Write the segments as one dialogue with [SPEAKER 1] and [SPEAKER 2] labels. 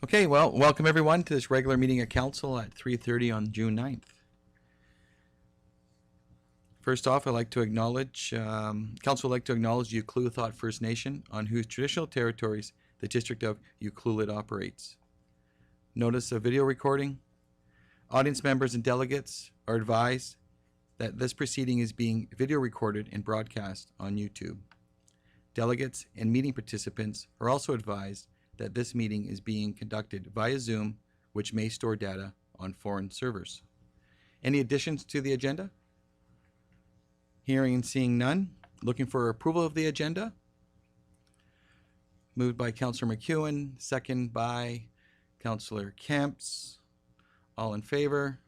[SPEAKER 1] Okay, well, welcome everyone to this regular meeting of council at 3:30 on June 9th. First off, I'd like to acknowledge, council would like to acknowledge the Ucluelet First Nation, on whose traditional territories the district of Ucluelet operates. Notice of video recording. Audience members and delegates are advised that this proceeding is being video recorded and broadcast on YouTube. Delegates and meeting participants are also advised that this meeting is being conducted via Zoom, which may store data on foreign servers. Any additions to the agenda? Hearing and seeing none. Looking for approval of the agenda? Moved by Councillor McEwen, second by Councillor Kemps. All in favor?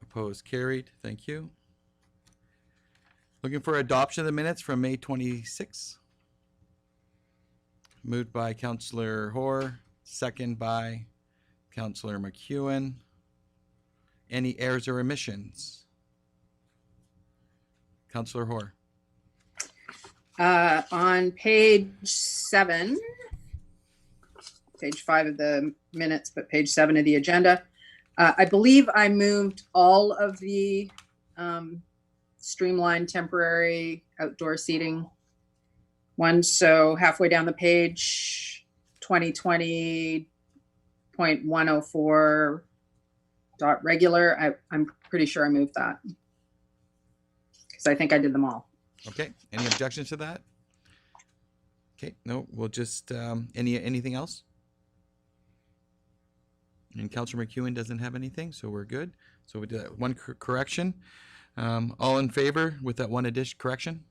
[SPEAKER 1] Opposed? Carried. Thank you. Looking for adoption of the minutes from May 26th. Moved by Councillor Hoare, second by Councillor McEwen. Any errors or omissions? Councillor Hoare.
[SPEAKER 2] On page 7, page 5 of the minutes, but page 7 of the agenda, I believe I moved all of the streamlined temporary outdoor seating ones. So halfway down the page, 2020.104 dot regular. I'm pretty sure I moved that because I think I did them all.
[SPEAKER 1] Okay. Any objections to that? Okay. No. We'll just anything else? And Councillor McEwen doesn't have anything, so we're good. So we did that one correction. All in favor with that one addition correction?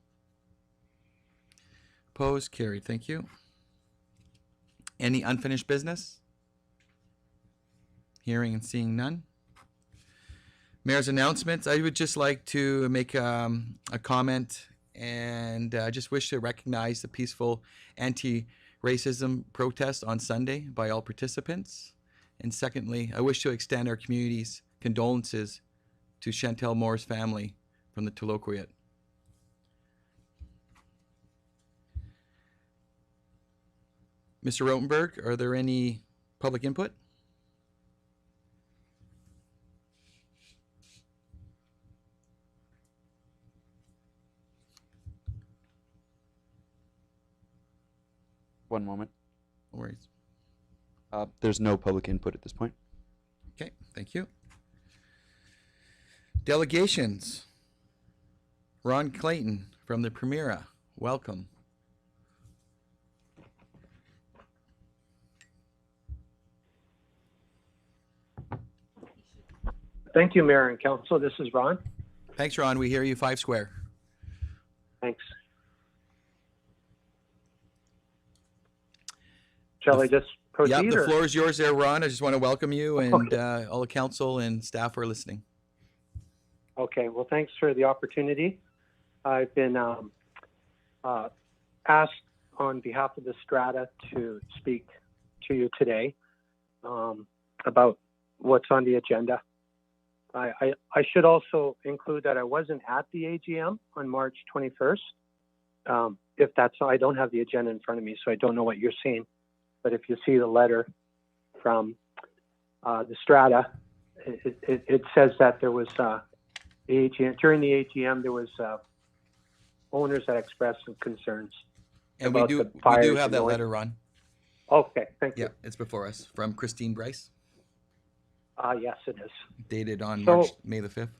[SPEAKER 1] Opposed? Carried. Thank you. Any unfinished business? Hearing and seeing none. Mayor's announcements. I would just like to make a comment, and I just wish to recognize the peaceful anti-racism protest on Sunday by all participants. And secondly, I wish to extend our community's condolences to Chantel Moore's family from the Toloquiet. Mr. Rotenberg, are there any public input?
[SPEAKER 3] One moment.
[SPEAKER 1] No worries.
[SPEAKER 3] There's no public input at this point.
[SPEAKER 1] Okay, thank you. Delegations. Ron Clayton from the Primera, welcome.
[SPEAKER 4] Thank you, Mayor and Council. This is Ron.
[SPEAKER 1] Thanks, Ron. We hear you 5 square.
[SPEAKER 4] Thanks. Shall I just proceed?
[SPEAKER 1] Yeah, the floor is yours there, Ron. I just want to welcome you, and
[SPEAKER 4] Okay.
[SPEAKER 1] all the council and staff are listening.
[SPEAKER 4] Okay, well, thanks for the opportunity. I've been asked on behalf of the Strata to speak to you today about what's on the agenda. I should also include that I wasn't at the AGM on March 21st. If that's, I don't have the agenda in front of me, so I don't know what you're seeing. But if you see the letter from the Strata, it says that there was AGM, during the AGM, there was owners that expressed some concerns.
[SPEAKER 1] And we do have that letter, Ron.
[SPEAKER 4] Okay, thank you.
[SPEAKER 1] Yeah, it's before us from Christine Bryce.
[SPEAKER 4] Yes, it is.
[SPEAKER 1] Dated on
[SPEAKER 4] So-
[SPEAKER 1] May the 5th.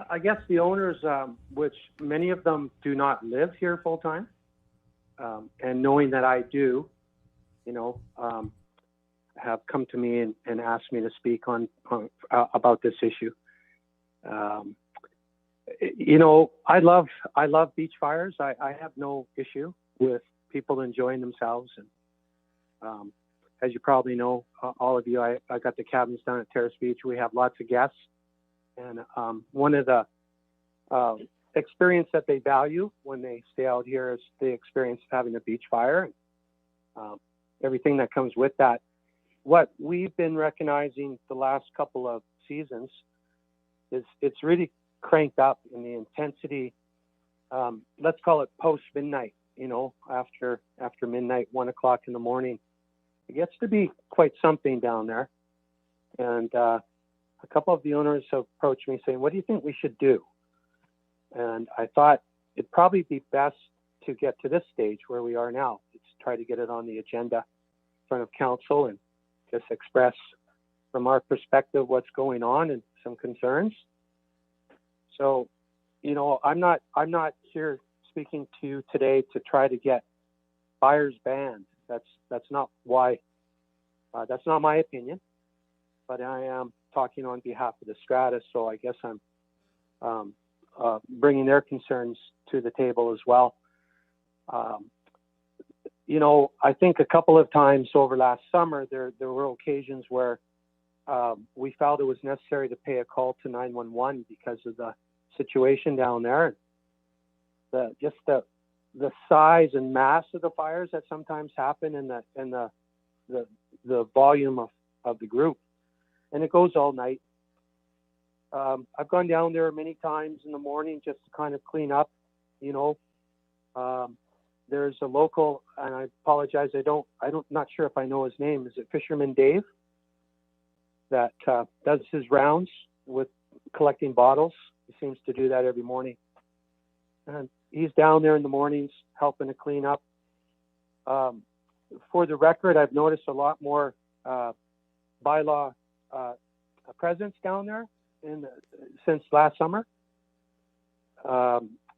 [SPEAKER 4] I guess the owners, which many of them do not live here full time, and knowing that I do, have come to me and asked me to speak on about this issue. I love beach fires. I have no issue with people enjoying themselves, and as you probably know, all of you, I got the cabins down at Terrace Beach. We have lots of guests, and one of the experience that they value when they stay out here is the experience of having a beach fire, and everything that comes with that. What we've been recognizing the last couple of seasons is it's really cranked up in the intensity. Let's call it post midnight. After midnight, 1 o'clock in the morning. it gets to be quite something down there. And a couple of the owners have approached me saying, what do you think we should do? And I thought it'd probably be best to get to this stage where we are now. It's try to get it on the agenda in front of council and just express from our perspective what's going on and some concerns. So, you know, I'm not here speaking to you today to try to get fires banned. That's not why. That's not my opinion. But I am talking on behalf of the strata, so I guess I'm bringing their concerns to the table as well. You know, I think a couple of times over last summer, there were occasions where we felt it was necessary to pay a call to 911 because of the situation down there. Just the size and mass of the fires that sometimes happen and the volume of the group. And it goes all night. I've gone down there many times in the morning just to kind of clean up, you know. There's a local, and I apologize, not sure if I know his name. Is it Fisherman Dave? That does his rounds with collecting bottles. He seems to do that every morning. And he's down there in the mornings helping to clean up. For the record, I've noticed a lot more bylaw presence down there since last summer.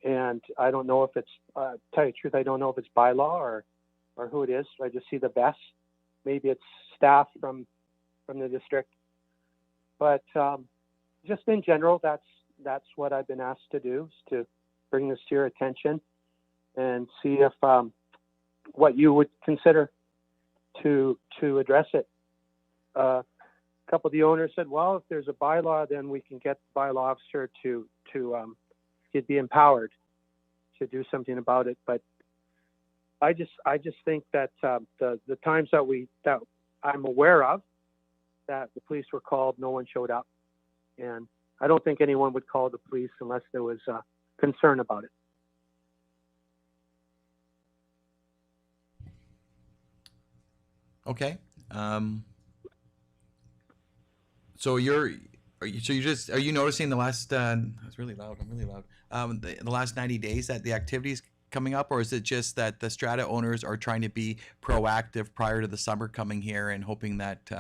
[SPEAKER 4] And I don't know if it's, tell you the truth, I don't know if it's bylaw or who it is. I just see the best. Maybe it's staff from the district. But just in general, that's what I've been asked to do, is to bring this to your attention and see if what you would consider to address it. A couple of the owners said, well, if there's a bylaw, then we can get the bylaw officer to he'd be empowered to do something about it. But I just think that the times that I'm aware of that the police were called, no one showed up, and I don't think anyone would call the police unless there was concern about it.
[SPEAKER 1] Okay. So are you noticing the last? It's really loud. I'm really loud. The last 90 days that the activities coming up, or is it just that the strata owners are trying to be proactive prior to the summer coming here and hoping that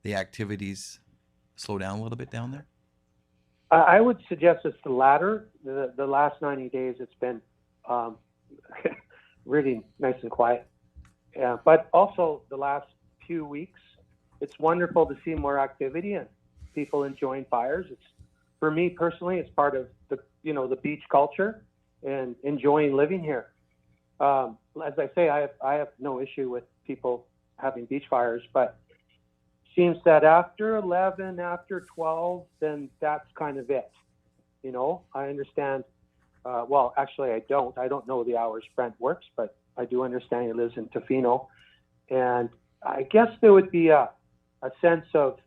[SPEAKER 1] the activities slow down a little bit down there?
[SPEAKER 4] I would suggest it's the latter. The last 90 days, it's been really nice and quiet. Yeah, but also the last few weeks, it's wonderful to see more activity and people enjoying fires. It's, for me personally, it's part of the beach culture and enjoying living here. As I say, I have no issue with people having beach fires, but seems that after 11, after 12, then that's kind of it. You know, I understand. Well, actually, I don't know the hours Brent works, but I do understand he lives in Tofino. And I guess there would be a sense of,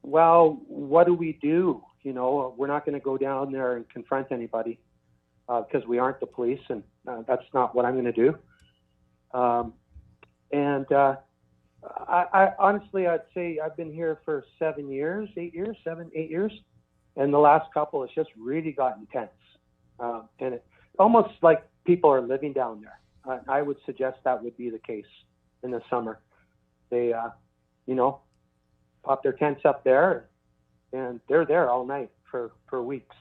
[SPEAKER 4] well, what do we do? You know, we're not going to go down there and confront anybody because we aren't the police, and that's not what I'm going to do. I honestly, I'd say I've been here for 8 years, and the last couple, it's just really got intense. And it's almost like people are living down there. I would suggest that would be the case in the summer. They, pop their tents up there, and they're there all night for weeks.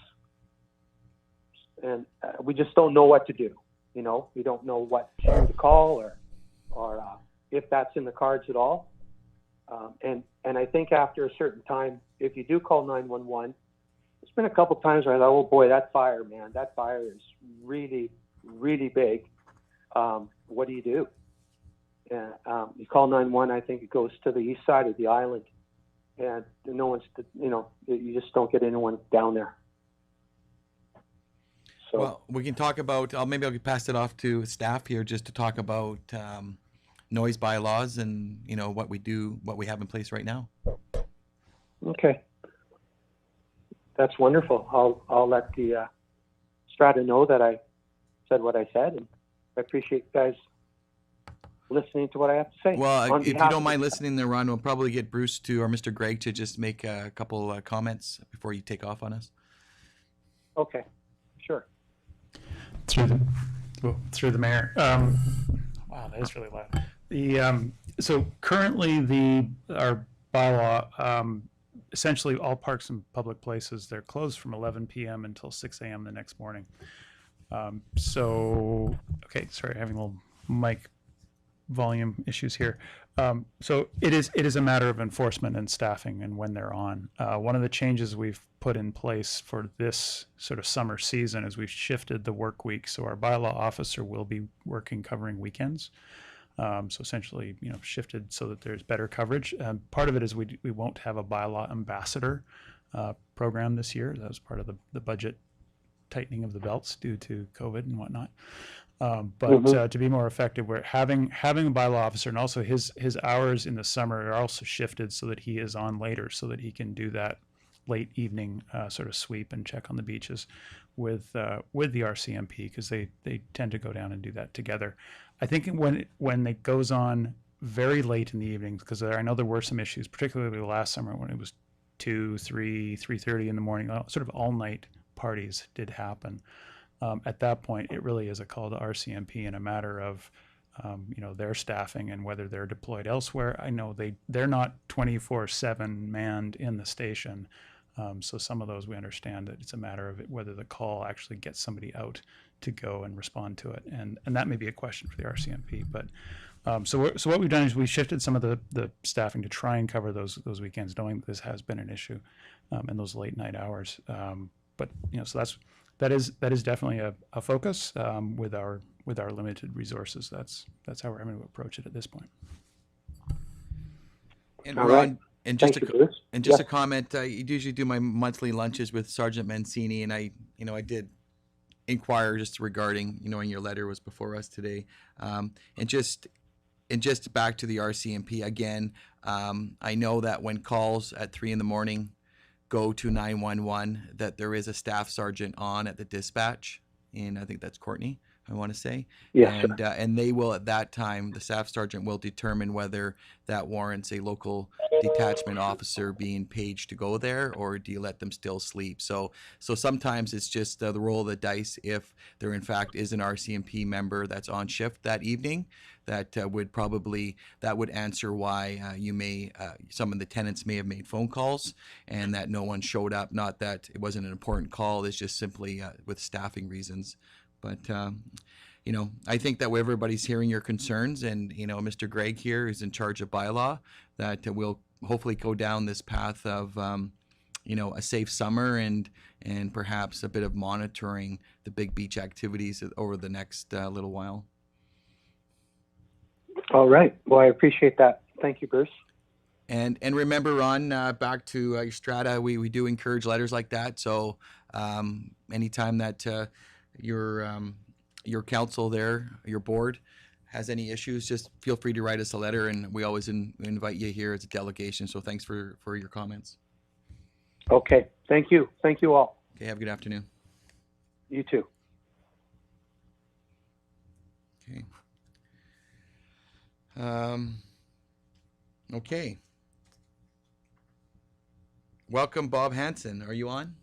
[SPEAKER 4] And we just don't know what to do. You know, we don't know what to call or if that's in the cards at all. And I think after a certain time, if you do call 911, there's been a couple times where I thought, oh boy, that fire is really, really big. What do you do? And you call 911, I think it goes to the east side of the island, and no one's, you just don't get anyone down there. So,
[SPEAKER 1] well, we can talk about, maybe I'll pass it off to staff here just to talk about noise bylaws and, what we have in place right now.
[SPEAKER 4] Okay. That's wonderful. I'll let the strata know that I said what I said, and I appreciate you guys listening to what I have to say.
[SPEAKER 1] Well,
[SPEAKER 4] On
[SPEAKER 1] if you
[SPEAKER 4] behalf
[SPEAKER 1] don't
[SPEAKER 4] of-
[SPEAKER 1] mind listening there, Ron, we'll probably get Bruce to or Mr. Gregg to just make a couple comments before you take off on us.
[SPEAKER 4] Okay, sure.
[SPEAKER 5] Through the mayor. Wow, that is really loud. So currently our bylaw, essentially all parks and public places, they're closed from 11 p.m. until 6 a.m. the next morning. Okay, sorry, having a little mic volume issues here. So it is a matter of enforcement and staffing and when they're on. One of the changes we've put in place for this sort of summer season is we've shifted the work week. So our bylaw officer will be working covering weekends. So essentially, shifted so that there's better coverage. Part of it is we won't have a bylaw ambassador program this year. That was part of the budget tightening of the belts due to COVID and whatnot. To be more effective, we're having a bylaw officer, and also his hours in the summer are also shifted so that he is on later, so that he can do that late evening sort of sweep and check on the beaches with the RCMP, because they tend to go down and do that together. I think when it goes on very late in the evenings, because I know there were some issues, particularly last summer when it was 2, 3, 3:30 in the morning, sort of all night parties did happen. At that point, it really is a call to RCMP and a matter of, their staffing and whether they're deployed elsewhere. I know they're not 24/7 manned in the station. So some of those we understand that it's a matter of whether the call actually gets somebody out to go and respond to it. And that may be a question for the RCMP. But so what we've done is we shifted some of the staffing to try and cover those weekends, knowing that this has been an issue in those late night hours. So that is definitely a focus with our limited resources. That's how we're going to approach it at this point.
[SPEAKER 1] And
[SPEAKER 4] All
[SPEAKER 1] Ron,
[SPEAKER 4] right.
[SPEAKER 1] and just
[SPEAKER 4] Thank you, Bruce.
[SPEAKER 1] a comment. I usually do my monthly lunches with Sergeant Mancini, and I did inquire just regarding, and your letter was before us today, and just back to the RCMP again. I know that when calls at 3 a.m. go to 911, that there is a staff sergeant on at the dispatch, and I think that's Courtney, I want to say.
[SPEAKER 4] Yes,
[SPEAKER 1] And and they will, at that time, the staff sergeant will determine whether that warrants a local detachment officer being paged to go there, or do you let them still sleep? So sometimes it's just the roll of the dice. If there in fact is an RCMP member that's on shift that evening, that would answer why you may some of the tenants may have made phone calls and that no one showed up. Not that it wasn't an important call; it's just simply with staffing reasons. But I think that everybody's hearing your concerns, and Mr. Gregg here is in charge of bylaw, that we'll hopefully go down this path of a safe summer and perhaps a bit of monitoring the big beach activities over the next little while.
[SPEAKER 4] All right. Well, I appreciate that. Thank you, Bruce.
[SPEAKER 1] And remember, Ron, back to your strata, we do encourage letters like that. So anytime that your council there, your board, has any issues, just feel free to write us a letter, and we always invite you here as a delegation. So thanks for your comments.
[SPEAKER 4] Okay. Thank you. Thank you all.
[SPEAKER 1] Okay, have a good afternoon.
[SPEAKER 4] You too.
[SPEAKER 1] Okay. Okay. Welcome, Bob Hanson. Are you on?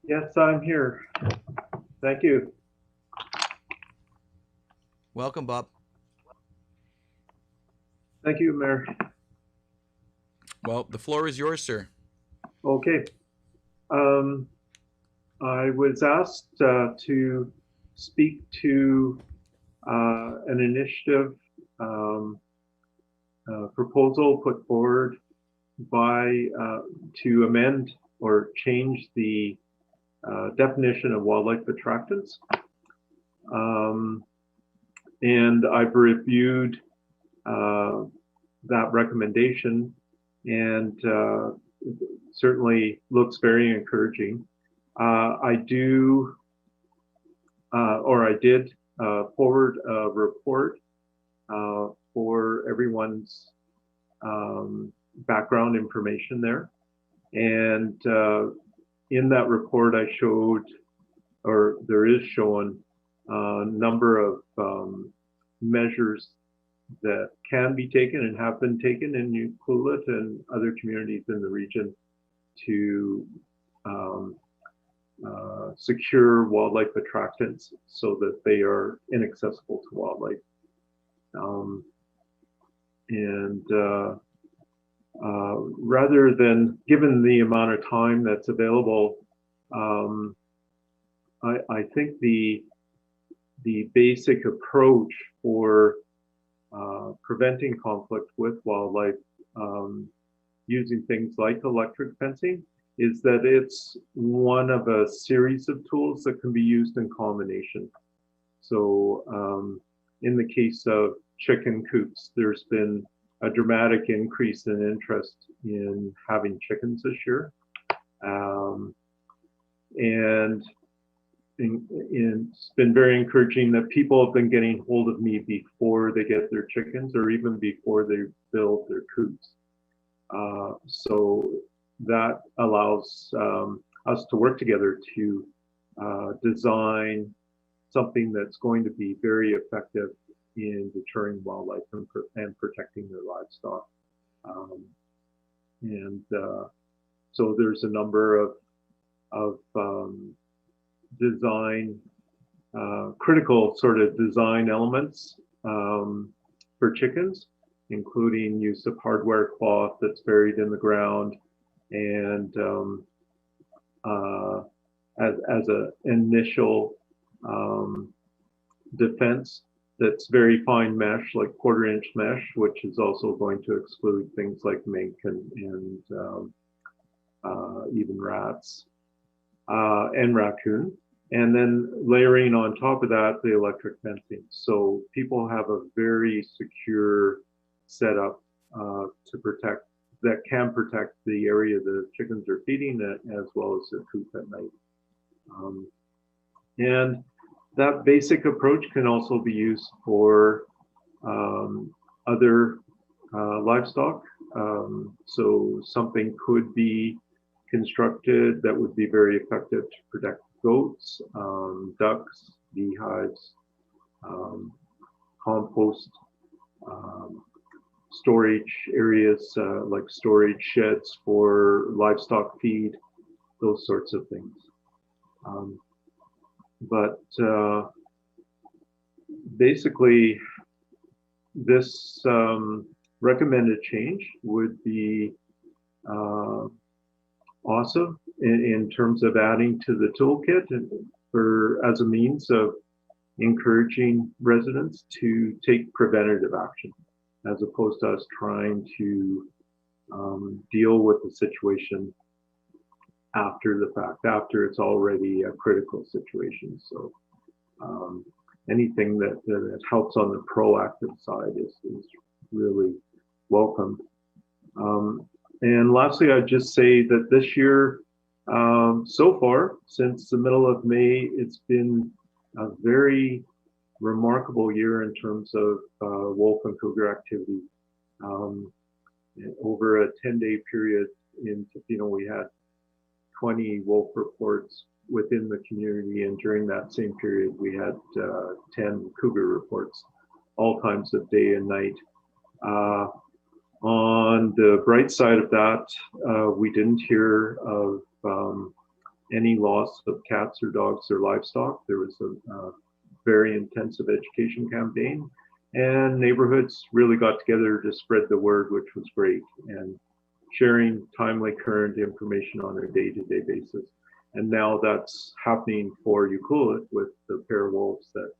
[SPEAKER 6] Yes, I'm here. Thank you.
[SPEAKER 1] Welcome, Bob.
[SPEAKER 6] Thank you, Mayor.
[SPEAKER 1] Well, the floor is yours, sir.
[SPEAKER 6] Okay. I was asked to speak to an initiative proposal put forward by to amend or change the definition of wildlife attractants. And I've reviewed that recommendation, and certainly looks very encouraging. I did forward a report for everyone's background information there. And in that report, there is shown a number of measures that can be taken and have been taken in Ucluelet and other communities in the region to secure wildlife attractants so that they are inaccessible to wildlife. Rather than, given the amount of time that's available, I think the basic approach for preventing conflict with wildlife using things like electric fencing is that it's one of a series of tools that can be used in combination. So in the case of chicken coops, there's been a dramatic increase in interest in having chickens this year. And it's been very encouraging that people have been getting hold of me before they get their chickens or even before they build their coops. So that allows us to work together to design something that's going to be very effective in deterring wildlife and protecting their livestock. So there's a number of design, critical sort of design elements for chickens, including use of hardware cloth that's buried in the ground, and as an initial defense, that's very fine mesh, like 1/4-inch mesh, which is also going to exclude things like mink and even rats and raccoon. And then layering on top of that, the electric fencing. So people have a very secure setup to protect, that can protect the area the chickens are feeding at, as well as their coop at night. And that basic approach can also be used for other livestock. So something could be constructed that would be very effective to protect goats, ducks, beehives, compost, storage areas like storage sheds for livestock feed, those sorts of things. But basically, this recommended change would be awesome in terms of adding to the toolkit and as a means of encouraging residents to take preventative action, as opposed to us trying to deal with the situation after the fact, after it's already a critical situation. So anything that helps on the proactive side is really welcome. And lastly, I'd just say that this year, so far, since the middle of May, it's been a very remarkable year in terms of wolf and cougar activity. Over a 10-day period in Tofino, we had 20 wolf reports within the community, and during that same period, we had 10 cougar reports, all times of day and night. On the bright side of that, we didn't hear of any loss of cats or dogs or livestock. There was a very intensive education campaign, and neighborhoods really got together to spread the word, which was great, and sharing timely current information on a day-to-day basis. And now that's happening for Ucluelet with the pair of wolves that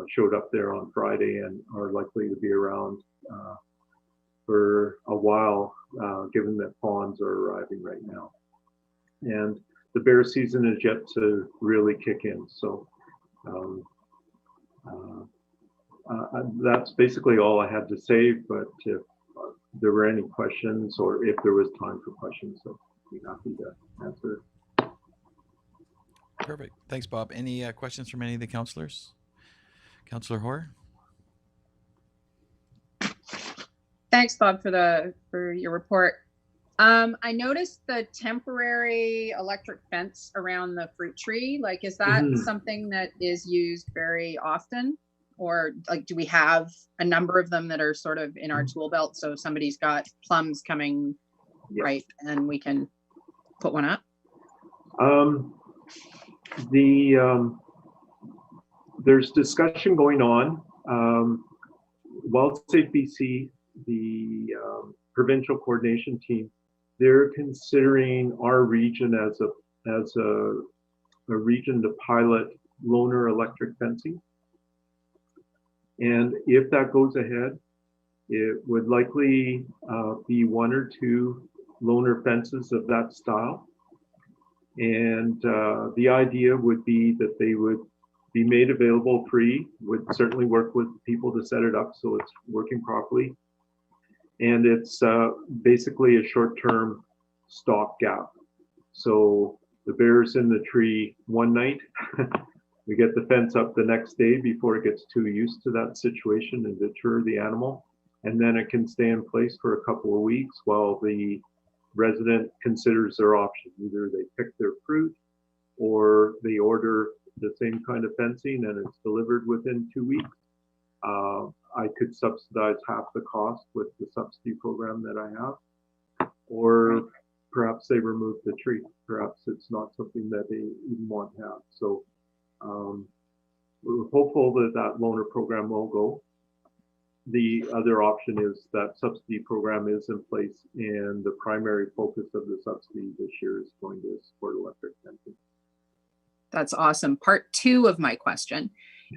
[SPEAKER 6] showed up there on Friday and are likely to be around for a while, given that fawns are arriving right now. And the bear season is yet to really kick in. So that's basically all I had to say, but if there were any questions or if there was time for questions, I'd be happy to answer.
[SPEAKER 1] Perfect. Thanks, Bob. Any questions from any of the councillors? Councillor Hoare?
[SPEAKER 2] Thanks, Bob, for your report. I noticed the temporary electric fence around the fruit tree. Like, is that something that is used very often? Or like, do we have a number of them that are sort of in our tool belt? So if somebody's got plums coming
[SPEAKER 6] Yes.
[SPEAKER 2] right, and we can put one up?
[SPEAKER 6] There's discussion going on. WildSafe BC, the provincial coordination team, they're considering our region as a region to pilot loaner electric fencing. And if that goes ahead, it would likely be 1 or 2 loaner fences of that style. And the idea would be that they would be made available free, would certainly work with people to set it up so it's working properly. And it's basically a short-term stopgap. So the bear's in the tree one night, we get the fence up the next day before it gets too used to that situation and deter the animal. And then it can stay in place for a couple of weeks while the resident considers their option. Either they pick their fruit or they order the same kind of fencing and it's delivered within 2 weeks. I could subsidize half the cost with the subsidy program that I have, or perhaps they remove the tree. Perhaps it's not something that they even want to have. So we're hopeful that that loaner program will go. The other option is that subsidy program is in place, and the primary focus of the subsidy this year is going to support electric fencing.
[SPEAKER 2] That's awesome. Part 2 of my question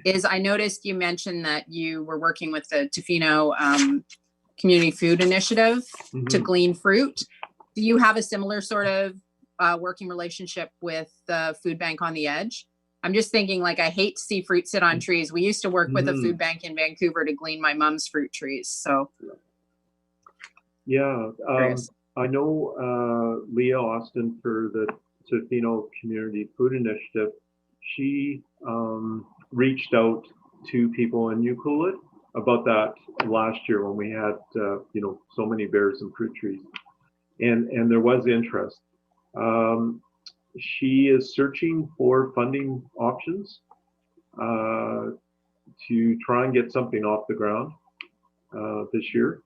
[SPEAKER 2] is, I noticed you mentioned that you were working with the Tofino Community Food Initiative to glean fruit. Do you have a similar sort of working relationship with the food bank on the edge? I'm just thinking, like, I hate to see fruit sit on trees. We used to work with a food bank in Vancouver to glean my mom's fruit trees. So
[SPEAKER 6] yeah, I know Leah Austin for the Tofino Community Food Initiative. She reached out to people in Euclid about that last year when we had so many bears and fruit trees, and there was interest. She is searching for funding options to try and get something off the ground this year.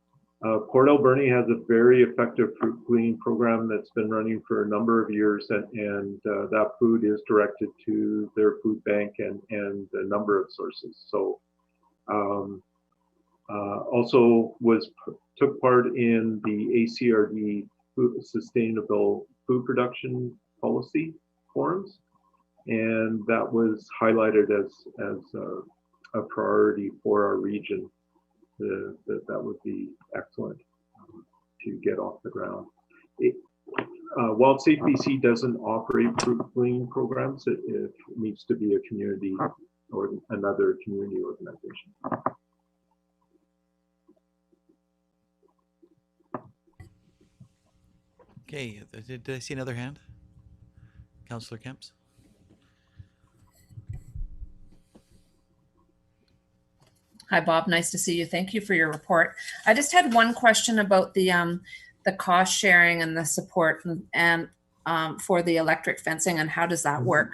[SPEAKER 6] Port Alberni has a very effective fruit gleaning program that's been running for a number of years, and that food is directed to their food bank and a number of sources. So also took part in the ACRD Sustainable Food Production Policy forums, and that was highlighted as a priority for our region. That would be excellent to get off the ground. WildSafe BC doesn't operate fruit gleaning programs. It needs to be a community or another community organization.
[SPEAKER 1] Okay, did I see another hand? Councillor Kemps?
[SPEAKER 7] Hi, Bob. Nice to see you. Thank you for your report. I just had one question about the cost sharing and the support and for the electric fencing, and how does that work?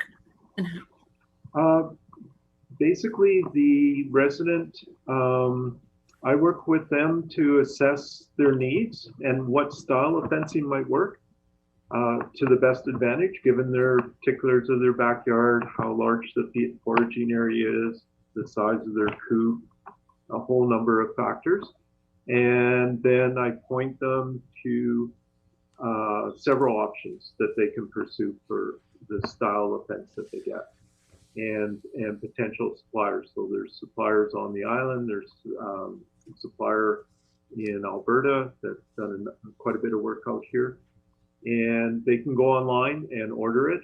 [SPEAKER 6] Basically, the resident, I work with them to assess their needs and what style of fencing might work to the best advantage, given their particulars of their backyard, how large the foraging area is, the size of their coop, a whole number of factors. And then I point them to several options that they can pursue for the style of fence that they get, and potential suppliers. So there's suppliers on the island, there's a supplier in Alberta that's done quite a bit of work out here, and they can go online and order it.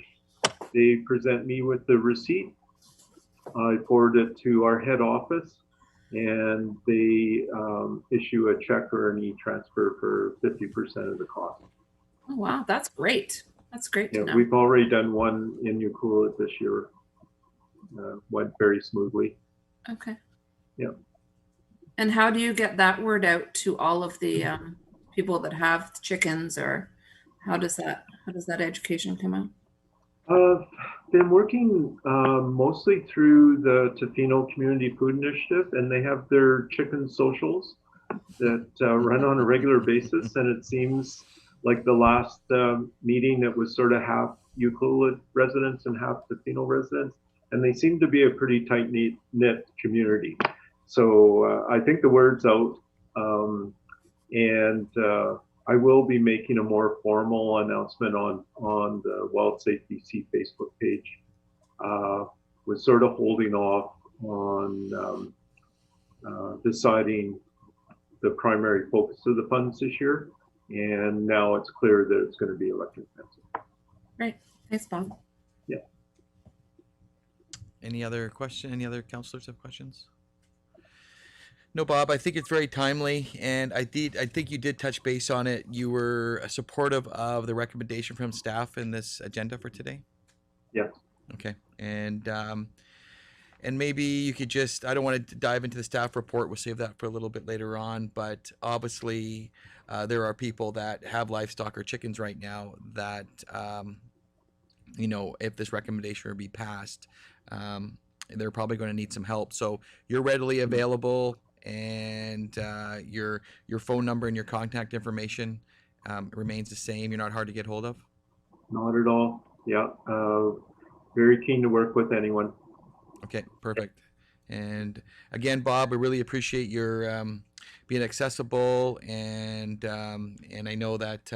[SPEAKER 6] They present me with the receipt. I forward it to our head office, and they issue a check or an e-transfer for 50% of the cost.
[SPEAKER 7] Oh, wow. That's great. That's great to know.
[SPEAKER 6] We've already done one in Euclid this year. Went very smoothly.
[SPEAKER 7] Okay.
[SPEAKER 6] Yeah.
[SPEAKER 7] And how do you get that word out to all of the people that have chickens, or how does that education come out?
[SPEAKER 6] Been working mostly through the Tofino Community Food Initiative, and they have their chicken socials that run on a regular basis. And it seems like the last meeting, it was sort of half Ucluelet residents and half Tofino residents, and they seem to be a pretty tight knit community. So I think the word's out, and I will be making a more formal announcement on the WildSafe BC Facebook page. Was sort of holding off on deciding the primary focus of the funds this year, and now it's clear that it's going to be electric fencing.
[SPEAKER 7] Great, thanks, Bob.
[SPEAKER 6] Yeah.
[SPEAKER 1] Any other question? Any other councillors have questions? No, Bob, I think it's very timely, and I think you did touch base on it. You were supportive of the recommendation from staff in this agenda for today?
[SPEAKER 6] Yes.
[SPEAKER 1] Okay, and maybe you could just, I don't want to dive into the staff report, we'll save that for a little bit later on, but obviously there are people that have livestock or chickens right now that, you know, if this recommendation would be passed, they're probably going to need some help. So you're readily available, and your phone number and your contact information remains the same. You're not hard to get hold of?
[SPEAKER 6] Not at all. Yeah. Very keen to work with anyone.
[SPEAKER 1] Okay, perfect. And again, Bob, I really appreciate your being accessible, and I know that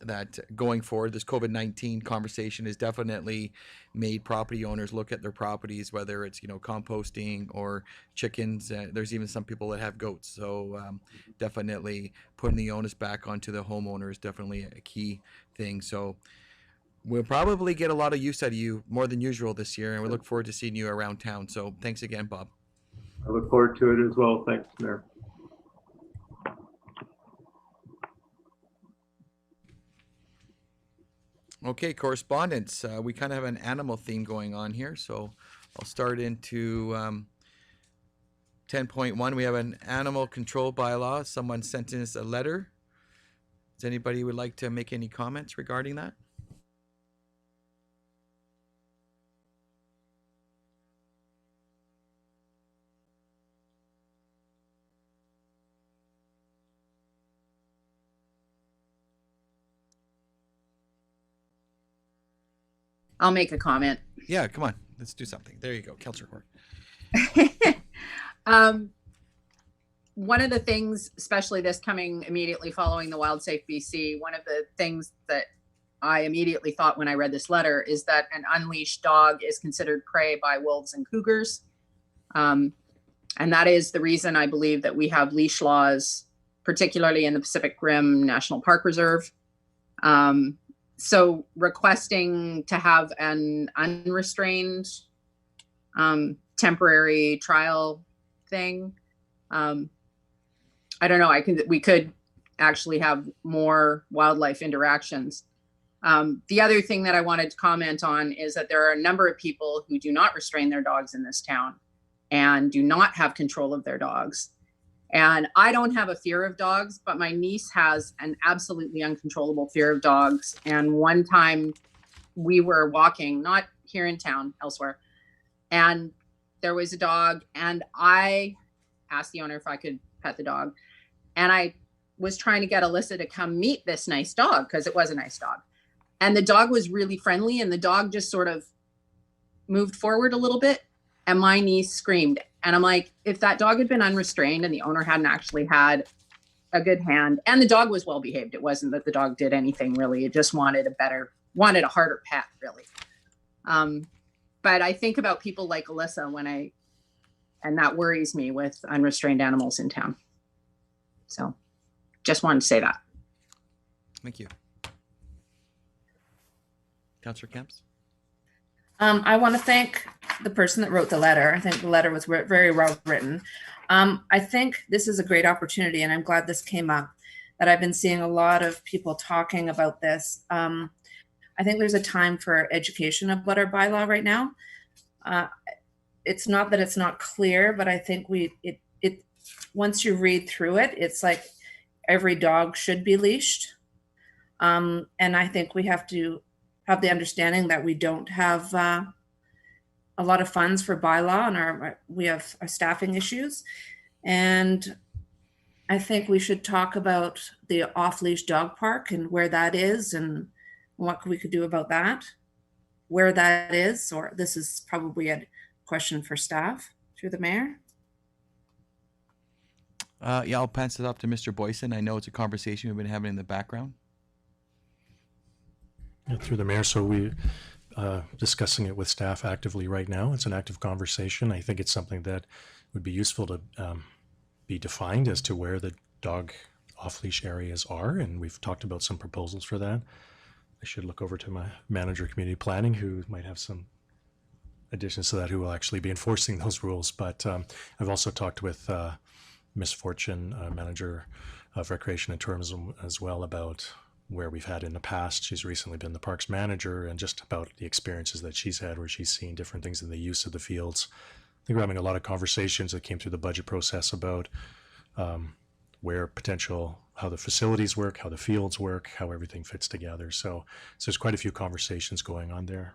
[SPEAKER 1] that going forward, this COVID-19 conversation has definitely made property owners look at their properties, whether it's, you know, composting or chickens. There's even some people that have goats. So definitely putting the onus back onto the homeowner is definitely a key thing. So we'll probably get a lot of use out of you, more than usual this year, and we look forward to seeing you around town. So thanks again, Bob.
[SPEAKER 6] I look forward to it as well. Thanks, Mayor.
[SPEAKER 1] Okay, correspondence. We kind of have an animal theme going on here, so I'll start into 10.1. We have an animal control bylaw. Someone sent us a letter. Does anybody would like to make any comments regarding that?
[SPEAKER 2] I'll make a comment.
[SPEAKER 1] Yeah, come on. Let's do something. There you go, Councillor Horton.
[SPEAKER 2] One of the things, especially this coming immediately following the WildSafe BC, one of the things that I immediately thought when I read this letter is that an unleashed dog is considered prey by wolves and cougars. And that is the reason I believe that we have leash laws, particularly in the Pacific Rim National Park Reserve. So requesting to have an unrestrained temporary trial thing, I don't know, we could actually have more wildlife interactions. The other thing that I wanted to comment on is that there are a number of people who do not restrain their dogs in this town and do not have control of their dogs. And I don't have a fear of dogs, but my niece has an absolutely uncontrollable fear of dogs. And one time we were walking, not here in town, elsewhere, and there was a dog, and I asked the owner if I could pet the dog. And I was trying to get Alyssa to come meet this nice dog because it was a nice dog. And the dog was really friendly, and the dog just sort of moved forward a little bit, and my niece screamed. And I'm like, if that dog had been unrestrained and the owner hadn't actually had a good hand, and the dog was well behaved, it wasn't that the dog did anything really, it just wanted a harder pet, really. But I think about people like Alyssa and that worries me with unrestrained animals in town. So just wanted to say that.
[SPEAKER 1] Thank you. Councillor Camps?
[SPEAKER 7] I want to thank the person that wrote the letter. I think the letter was very well written. I think this is a great opportunity, and I'm glad this came up, that I've been seeing a lot of people talking about this. I think there's a time for education about our bylaw right now. It's not that it's not clear, but I think once you read through it, it's like every dog should be leashed. And I think we have to have the understanding that we don't have a lot of funds for bylaw, and we have our staffing issues. And I think we should talk about the off-leash dog park and where that is and what we could do about that, where that is, or this is probably a question for staff through the mayor.
[SPEAKER 1] Yeah, I'll pass it up to Mr. Boyson. I know it's a conversation we've been having in the background.
[SPEAKER 8] Yeah, through the mayor, so we discussing it with staff actively right now. It's an active conversation. I think it's something that would be useful to be defined as to where the dog off-leash areas are, and we've talked about some proposals for that. I should look over to my manager of community planning, who might have some additions to that, who will actually be enforcing those rules. But I've also talked with Ms. Fortune, manager of recreation and tourism, as well, about where we've had in the past. She's recently been the parks manager, and just about the experiences that she's had where she's seen different things in the use of the fields. I think we're having a lot of conversations that came through the budget process about where potential, how the facilities work, how the fields work, how everything fits together. So there's quite a few conversations going on there.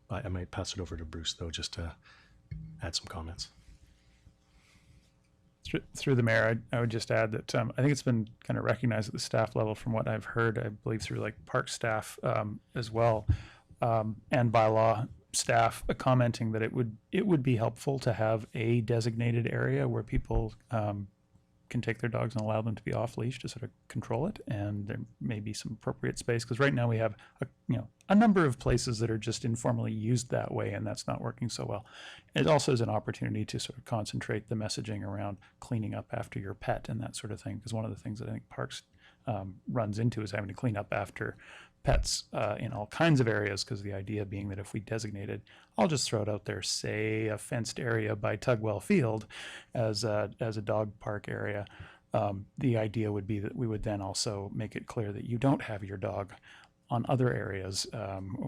[SPEAKER 8] I might pass it over to Bruce, though, just to add some comments.
[SPEAKER 5] Through the mayor, I would just add that I think it's been kind of recognized at the staff level from what I've heard, I believe through like park staff as well, and bylaw staff commenting that it would be helpful to have a designated area where people can take their dogs and allow them to be off leash to sort of control it, and there may be some appropriate space, because right now we have a number of places that are just informally used that way, and that's not working so well. It also is an opportunity to sort of concentrate the messaging around cleaning up after your pet and that sort of thing, because one of the things that I think parks runs into is having to clean up after pets in all kinds of areas, because the idea being that if we designated, I'll just throw it out there, say a fenced area by Tugwell Field as a dog park area, the idea would be that we would then also make it clear that you don't have your dog on other areas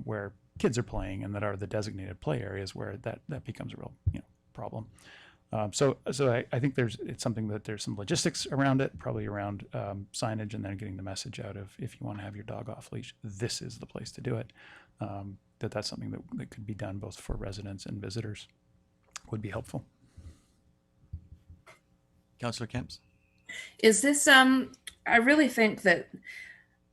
[SPEAKER 5] where kids are playing, and that are the designated play areas where that becomes a real problem. So I think it's something that there's some logistics around it, probably around signage, and then getting the message out of, if you want to have your dog off leash, this is the place to do it. That's something that could be done both for residents and visitors, would be helpful.
[SPEAKER 1] Councillor Kemps?
[SPEAKER 7] Is this, I really think that,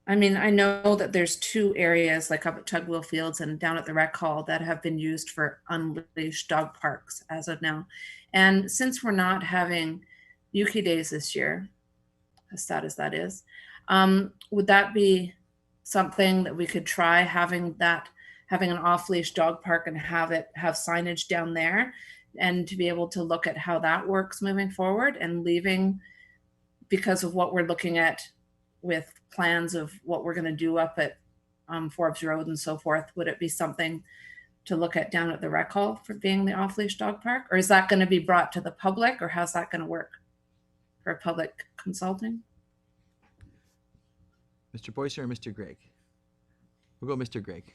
[SPEAKER 7] I know that there's two areas, like up at Tugwell Fields and down at the rec hall, that have been used for unleashed dog parks as of now. And since we're not having Yuki days this year, as sad as that is, would that be something that we could try, having an off-leash dog park and have signage down there, and to be able to look at how that works moving forward, and leaving, because of what we're looking at with plans of what we're going to do up at Forbes Road and so forth, would it be something to look at down at the rec hall for being the off-leash dog park? Or is that going to be brought to the public, or how's that going to work for public consulting?
[SPEAKER 1] Mr. Boycer or Mr. Gregg? We'll go Mr. Gregg.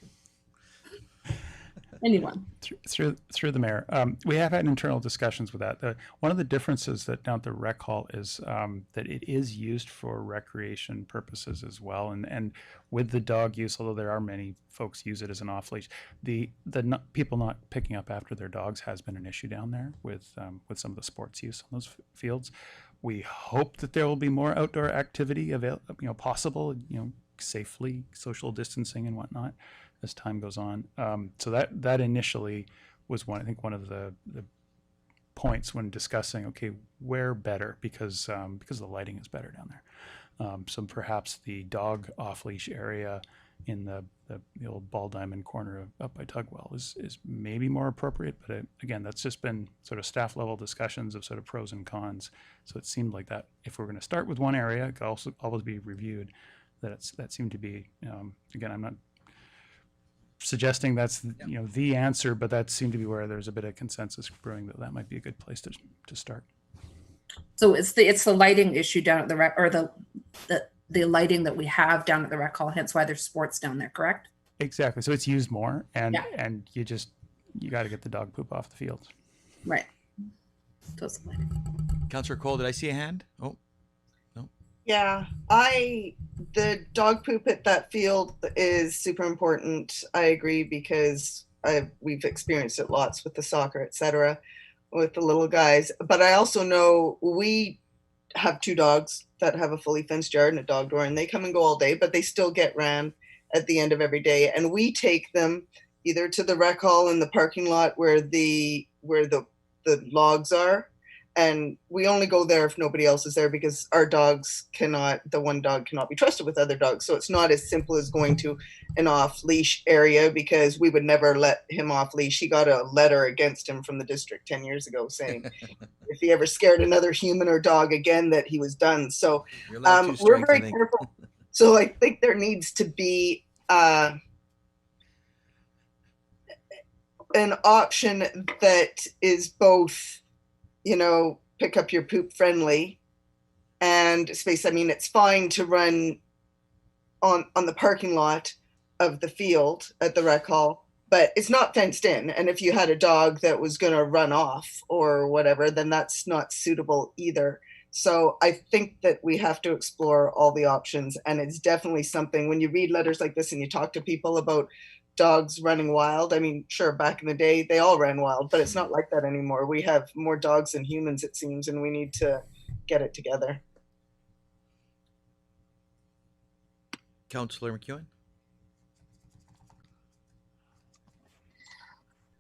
[SPEAKER 7] Anyone.
[SPEAKER 5] Through the mayor, we have had internal discussions with that. One of the differences that down at the rec hall is that it is used for recreation purposes as well, and with the dog use, although there are many folks use it as an off leash, the people not picking up after their dogs has been an issue down there with some of the sports use on those fields. We hope that there will be more outdoor activity possible, safely, social distancing and whatnot, as time goes on. So that initially was one of the points when discussing, okay, where better, because the lighting is better down there. So perhaps the dog off-leash area in the old Ball Diamond corner up by Tugwell is maybe more appropriate, but again, that's just been sort of staff level discussions of sort of pros and cons. So it seemed like that if we're going to start with one area, it could also always be reviewed. That seemed to be, again, I'm not suggesting that's the answer, but that seemed to be where there's a bit of consensus brewing that might be a good place to start.
[SPEAKER 7] So it's the lighting issue down at the rec, or the lighting that we have down at the rec hall, hence why there's sports down there, correct?
[SPEAKER 5] Exactly. So it's used more, and you got to get the dog poop off the fields.
[SPEAKER 7] Right. So it's the lighting.
[SPEAKER 1] Councillor Cole, did I see a hand? Oh, no.
[SPEAKER 9] Yeah, the dog poop at that field is super important. I agree because we've experienced it lots with the soccer, etc., with the little guys. But I also know we have 2 dogs that have a fully fenced yard and a dog door, and they come and go all day, but they still get ran at the end of every day. And we take them either to the rec hall in the parking lot where the logs are, and we only go there if nobody else is there because our dogs cannot, the one dog cannot be trusted with other dogs. So it's not as simple as going to an off leash area because we would never let him off leash. He got a letter against him from the district 10 years ago saying if he ever scared another human or dog again that he was done. So
[SPEAKER 1] You're allowed 2
[SPEAKER 9] we're
[SPEAKER 1] strikes,
[SPEAKER 9] very
[SPEAKER 1] I think.
[SPEAKER 9] careful. So I think there needs to be an option that is both, pick up your poop friendly and space. I mean, it's fine to run on the parking lot of the field at the rec hall, but it's not fenced in. And if you had a dog that was going to run off or whatever, then that's not suitable either. So I think that we have to explore all the options. And it's definitely something when you read letters like this and you talk to people about dogs running wild. I mean, sure, back in the day, they all ran wild, but it's not like that anymore. We have more dogs than humans, it seems, and we need to get it together.
[SPEAKER 1] Councillor McEwen?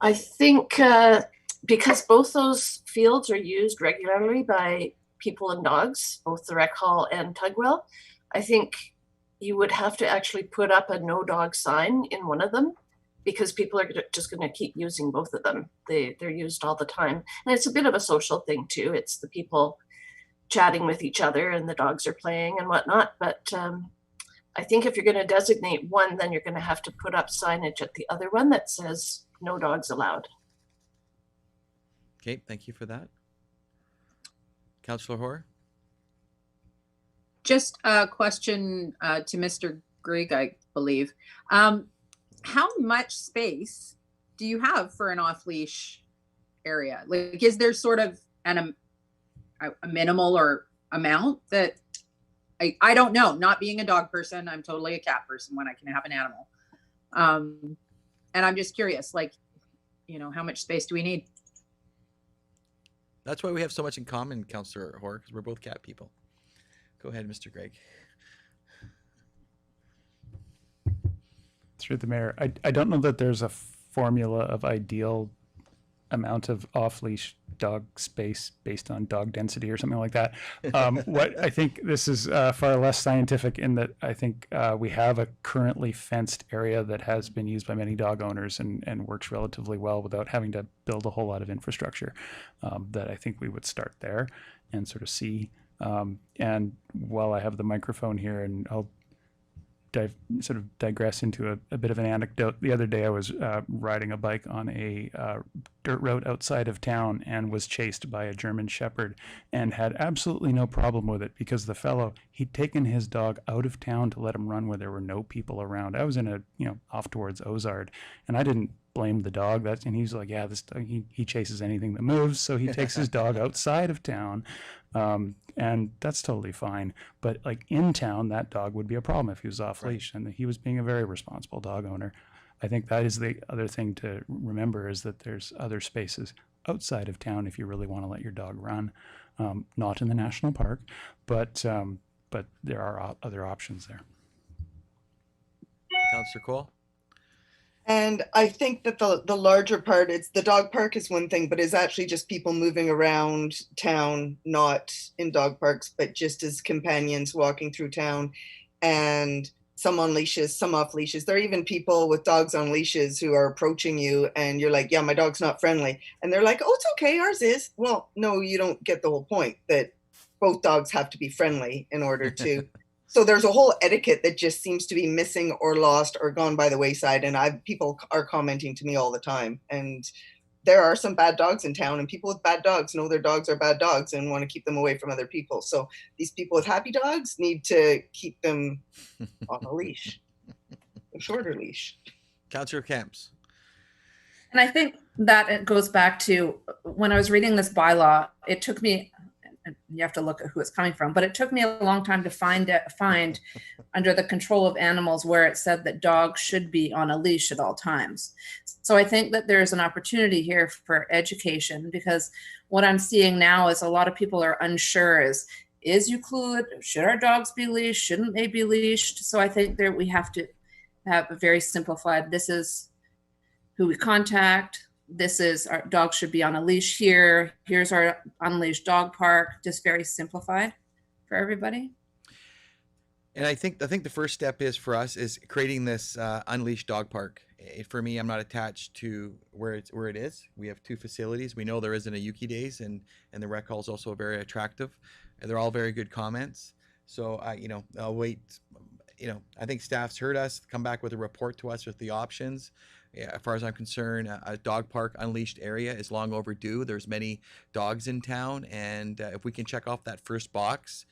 [SPEAKER 10] I think because both those fields are used regularly by people and dogs, both the rec hall and Tugwell, I think you would have to actually put up a no dog sign in one of them because people are just going to keep using both of them. They're used all the time. And it's a bit of a social thing too. It's the people chatting with each other and the dogs are playing and whatnot. But I think if you're going to designate one, then you're going to have to put up signage at the other one that says no dogs allowed.
[SPEAKER 1] Okay, thank you for that. Councillor Hoare?
[SPEAKER 2] Just a question to Mr. Grigg, I believe. How much space do you have for an off-leash area? Like, is there sort of a minimal or amount that I don't know? Not being a dog person, I'm totally a cat person when I can have an animal. And I'm just curious, like, how much space do we need?
[SPEAKER 1] That's why we have so much in common, Councillor Hoare, because we're both cat people. Go ahead, Mr. Gregg.
[SPEAKER 5] Through the mayor, I don't know that there's a formula of ideal amount of off-leash dog space based on dog density or something like that. What I think this is far less scientific in that I think we have a currently fenced area that has been used by many dog owners and works relatively well without having to build a whole lot of infrastructure. That I think we would start there and sort of see. And while I have the microphone here, and I'll sort of digress into a bit of an anecdote. The other day I was riding a bike on a dirt road outside of town and was chased by a German Shepherd and had absolutely no problem with it because the fellow, he'd taken his dog out of town to let him run where there were no people around. I was in off towards Ozard, and I didn't blame the dog. And he's like, yeah, this dog, he chases anything that moves, so he takes his dog outside of town. And that's totally fine. But like in town, that dog would be a problem if he was off leash, and he was being a very responsible dog owner. I think that is the other thing to remember is that there's other spaces outside of town if you really want to let your dog run, not in the national park, but there are other options there.
[SPEAKER 1] Councillor Cole?
[SPEAKER 9] And I think that the larger part, it's the dog park is one thing, but it's actually just people moving around town, not in dog parks, but just as companions walking through town, and some on leashes, some off leashes. There are even people with dogs on leashes who are approaching you and you're like, yeah, my dog's not friendly. And they're like, oh, it's okay, ours is. Well, no, you don't get the whole point that both dogs have to be friendly in order to. So there's a whole etiquette that just seems to be missing or lost or gone by the wayside. And people are commenting to me all the time. And there are some bad dogs in town, and people with bad dogs know their dogs are bad dogs and want to keep them away from other people. So these people with happy dogs need to keep them on a leash, a shorter leash.
[SPEAKER 1] Councillor Camps.
[SPEAKER 7] And I think that it goes back to when I was reading this bylaw, it took me you have to look at who it's coming from. But it took me a long time to find under the control of animals where it said that dogs should be on a leash at all times. So I think that there's an opportunity here for education, because what I'm seeing now is a lot of people are unsure is Euclid, should our dogs be leashed? Shouldn't they be leashed? So I think that we have to have a very simplified, this is who we contact, this is our dog should be on a leash here, here's our unleashed dog park, just very simplified for everybody.
[SPEAKER 1] And I think the first step is for us is creating this unleashed dog park. For me, I'm not attached to where it is. We have 2 facilities. We know there isn't a Yuki Days, and the rec hall is also very attractive. And they're all very good comments. So I'll wait. I think staff's heard us, come back with a report to us with the options. Yeah, as far as I'm concerned, a dog park unleashed area is long overdue. There's many dogs in town, and if we can check off that first box,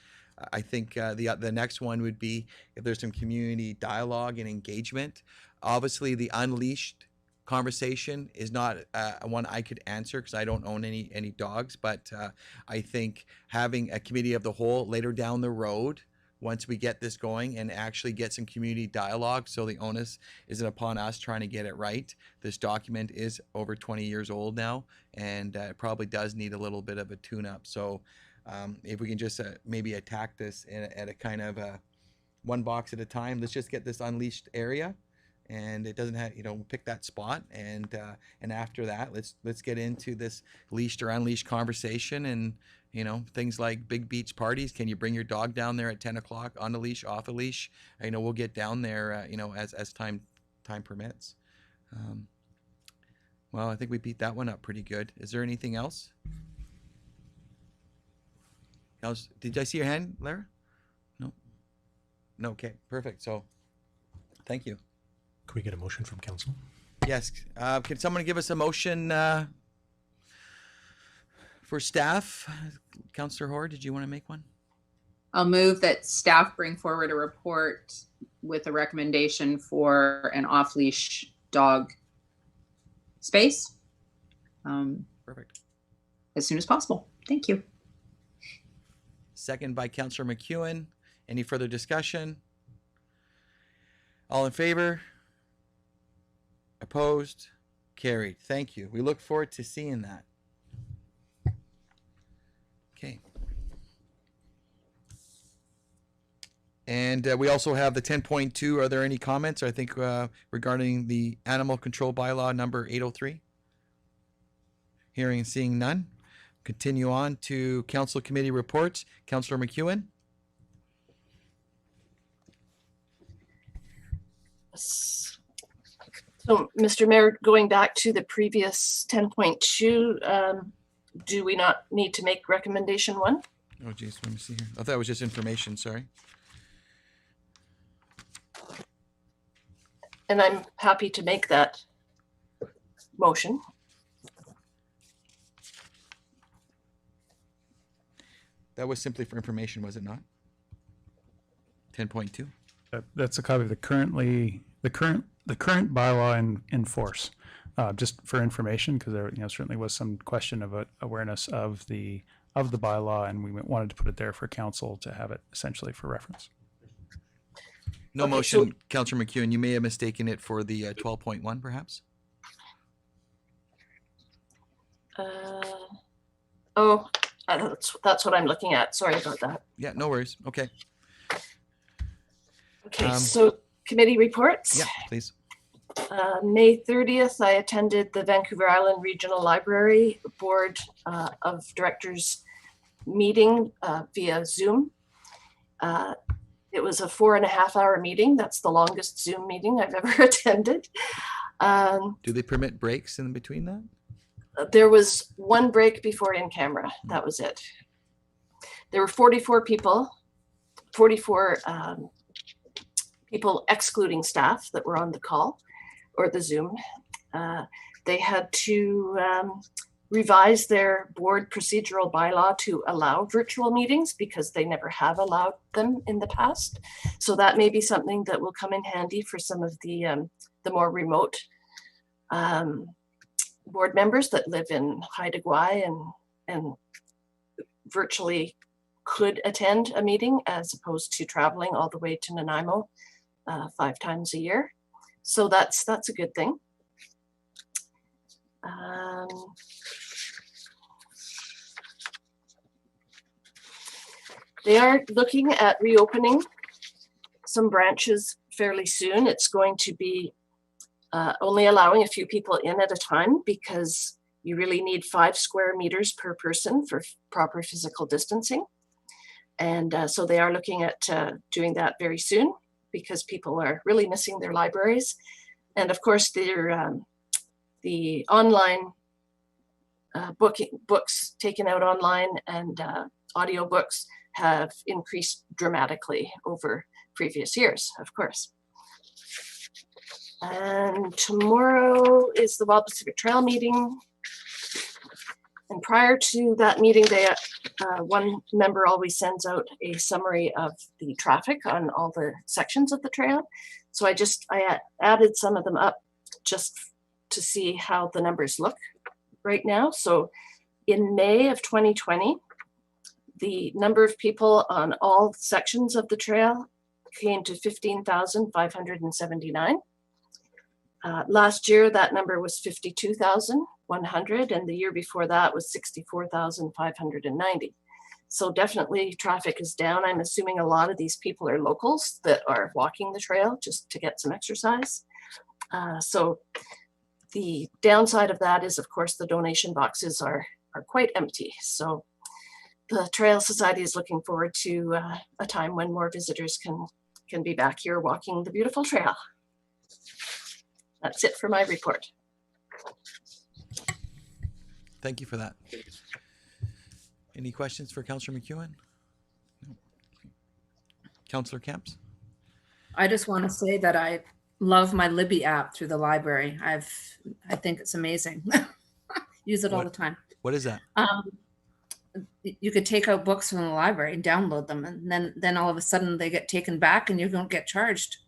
[SPEAKER 1] I think the next one would be if there's some community dialogue and engagement. Obviously, the unleashed conversation is not one I could answer because I don't own any dogs, but I think having a committee of the whole later down the road, once we get this going and actually get some community dialogue, so the onus isn't upon us trying to get it right. This document is over 20 years old now, and it probably does need a little bit of a tune-up. So if we can just maybe attack this at a kind of one box at a time, let's just get this unleashed area, and it doesn't have, pick that spot, and after that, let's get into this leashed or unleashed conversation, and things like big beach parties. Can you bring your dog down there at 10 o'clock on a leash, off a leash? We'll get down there, as time permits. Well, I think we beat that one up pretty good. Is there anything else? Did I see your hand, Lara? No. No. Okay. Perfect. So, thank you.
[SPEAKER 8] Can we get a motion from council?
[SPEAKER 1] Yes. Can someone give us a motion for staff? Councillor Hoare, did you want to make one?
[SPEAKER 2] I'll move that staff bring forward a report with a recommendation for an off-leash dog space.
[SPEAKER 1] Perfect.
[SPEAKER 2] As soon as possible. Thank you.
[SPEAKER 1] Second by Councillor McEwen. Any further discussion? All in favor? Opposed? Carried. Thank you. We look forward to seeing that. Okay. And we also have the 10.2. Are there any comments, I think, regarding the animal control bylaw number 803? Hearing and seeing none. Continue on to council committee reports. Councillor McEwen.
[SPEAKER 10] So, Mr. Mayor, going back to the previous 10.2, do we not need to make recommendation 1?
[SPEAKER 1] Oh, geez, let me see here. I thought it was just information, sorry.
[SPEAKER 10] And I'm happy to make that motion.
[SPEAKER 1] That was simply for information, was it not? 10.2.
[SPEAKER 5] That's a copy of the current bylaw in force. Just for information, because there certainly was some question of awareness of the bylaw, and we wanted to put it there for council to have it essentially for reference.
[SPEAKER 1] No motion, so, Councillor McEwen. You may have mistaken it for the 12.1, perhaps.
[SPEAKER 10] That's what I'm looking at. Sorry about that.
[SPEAKER 1] Yeah, no worries. Okay.
[SPEAKER 10] Okay, so committee reports.
[SPEAKER 1] Yeah, please.
[SPEAKER 10] May 30th, I attended the Vancouver Island Regional Library Board of Directors meeting via Zoom. It was a 4.5-hour meeting. That's the longest Zoom meeting I've ever attended.
[SPEAKER 1] Do they permit breaks in between that?
[SPEAKER 10] There was one break before in camera. That was it. There were 44 people, 44 people excluding staff that were on the call or the Zoom. They had to revise their board procedural bylaw to allow virtual meetings because they never have allowed them in the past. So that may be something that will come in handy for some of the more remote board members that live in Haida Gwaii and virtually could attend a meeting as opposed to traveling all the way to Nanaimo 5 times a year. So that's a good thing. They are looking at reopening some branches fairly soon. It's going to be only allowing a few people in at a time because you really need 5 square meters per person for proper physical distancing. And so they are looking at doing that very soon because people are really missing their libraries. And of course, the online books taken out online and audiobooks have increased dramatically over previous years, of course. And tomorrow is the Wild Pacific Trail meeting. And prior to that meeting, one member always sends out a summary of the traffic on all the sections of the trail. So I added some of them up just to see how the numbers look right now. So in May of 2020, the number of people on all sections of the trail came to 15,579. Last year, that number was 52,100, and the year before that was 64,590. So definitely traffic is down. I'm assuming a lot of these people are locals that are walking the trail just to get some exercise. So the downside of that is, of course, the donation boxes are quite empty. So the Trail Society is looking forward to a time when more visitors can be back here walking the beautiful trail. That's it for my report.
[SPEAKER 1] Thank you for that. Any questions for Councillor McEwen? No. Councillor Kemps?
[SPEAKER 7] I just want to say that I love my Libby app through the library. I think it's amazing. Use it all the time.
[SPEAKER 1] What is that?
[SPEAKER 7] You could take out books from the library and download them, and then all of a sudden they get taken back and you don't get charged.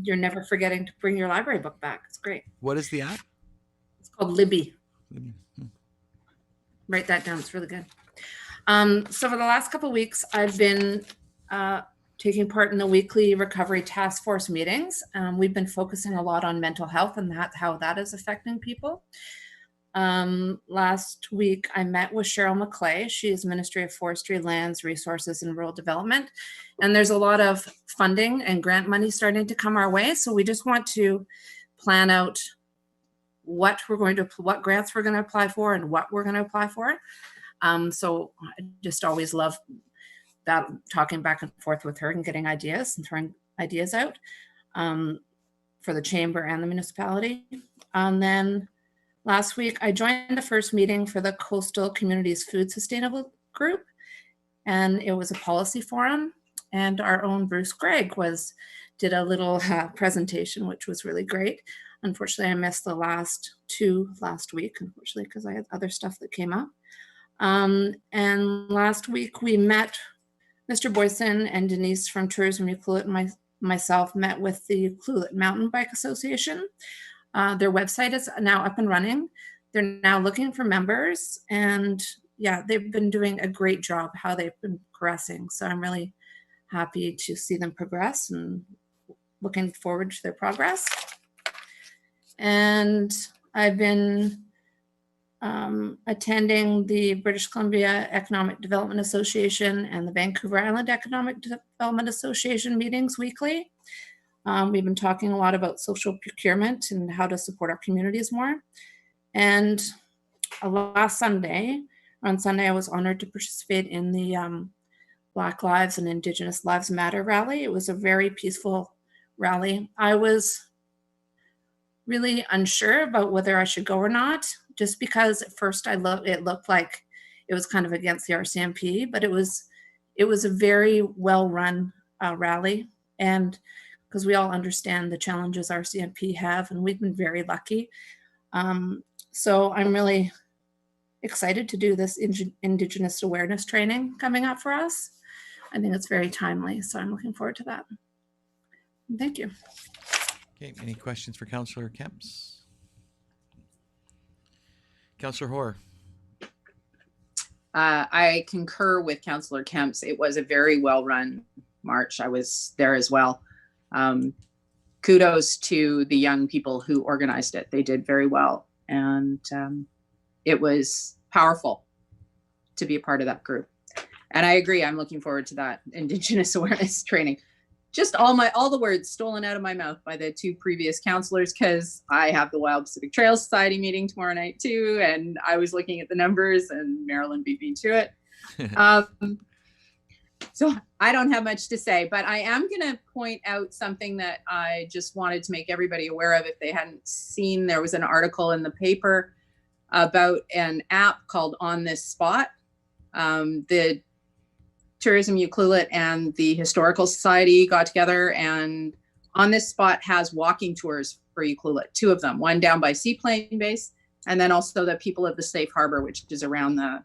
[SPEAKER 7] You're never forgetting to bring your library book back. It's great.
[SPEAKER 1] What is the app?
[SPEAKER 7] It's called Libby.
[SPEAKER 1] Hmm.
[SPEAKER 7] Write that down. It's really good. So for the last couple of weeks, I've been taking part in the weekly recovery task force meetings. We've been focusing a lot on mental health and how that is affecting people. Last week, I met with Cheryl McClay. She is Ministry of Forestry, Lands, Resources, and Rural Development. And there's a lot of funding and grant money starting to come our way. So we just want to plan out what grants we're going to apply for and what we're going to apply for. So I just always love that, talking back and forth with her and getting ideas and throwing ideas out for the chamber and the municipality. And then last week, I joined the first meeting for the Coastal Communities Food Sustainable Group, and it was a policy forum. And our own Bruce Gregg did a little presentation, which was really great. Unfortunately, I missed the last two last week, unfortunately, because I had other stuff that came up. And last week, we met Mr. Boyson and Denise from Tourism Ucluelet and myself met with the Ucluelet Mountain Bike Association. Their website is now up and running. They're now looking for members, and yeah, they've been doing a great job how they've been progressing. So I'm really happy to see them progress and looking forward to their progress. And I've been attending the British Columbia Economic Development Association and the Vancouver Island Economic Development Association meetings weekly. We've been talking a lot about social procurement and how to support our communities more. And on Sunday, I was honored to participate in the Black Lives and Indigenous Lives Matter rally. It was a very peaceful rally. I was really unsure about whether I should go or not, just because at first it looked like it was kind of against the RCMP, but it was a very well-run rally, and because we all understand the challenges RCMP have, and we've been very lucky. So I'm really excited to do this Indigenous awareness training coming up for us. I think it's very timely, so I'm looking forward to that. Thank you.
[SPEAKER 1] Okay, any questions for Councillor Kemps? Councillor Hoare.
[SPEAKER 2] I concur with Councillor Kemp's. It was a very well-run march. I was there as well. Kudos to the young people who organized it. They did very well. And it was powerful to be a part of that group. And I agree. I'm looking forward to that Indigenous awareness training. Just all the words stolen out of my mouth by the two previous councillors, because I have the Wild Pacific Trail Society meeting tomorrow night too, and I was looking at the numbers, and Marilyn beat me to it. So I don't have much to say, but I am going to point out something that I just wanted to make everybody aware of if they hadn't seen. There was an article in the paper about an app called On This Spot. The Tourism Ucluelet and the Historical Society got together, and On This Spot has walking tours for Ucluelet, two of them, one down by Seaplane Base, and then also the People of the Safe Harbor, which is around the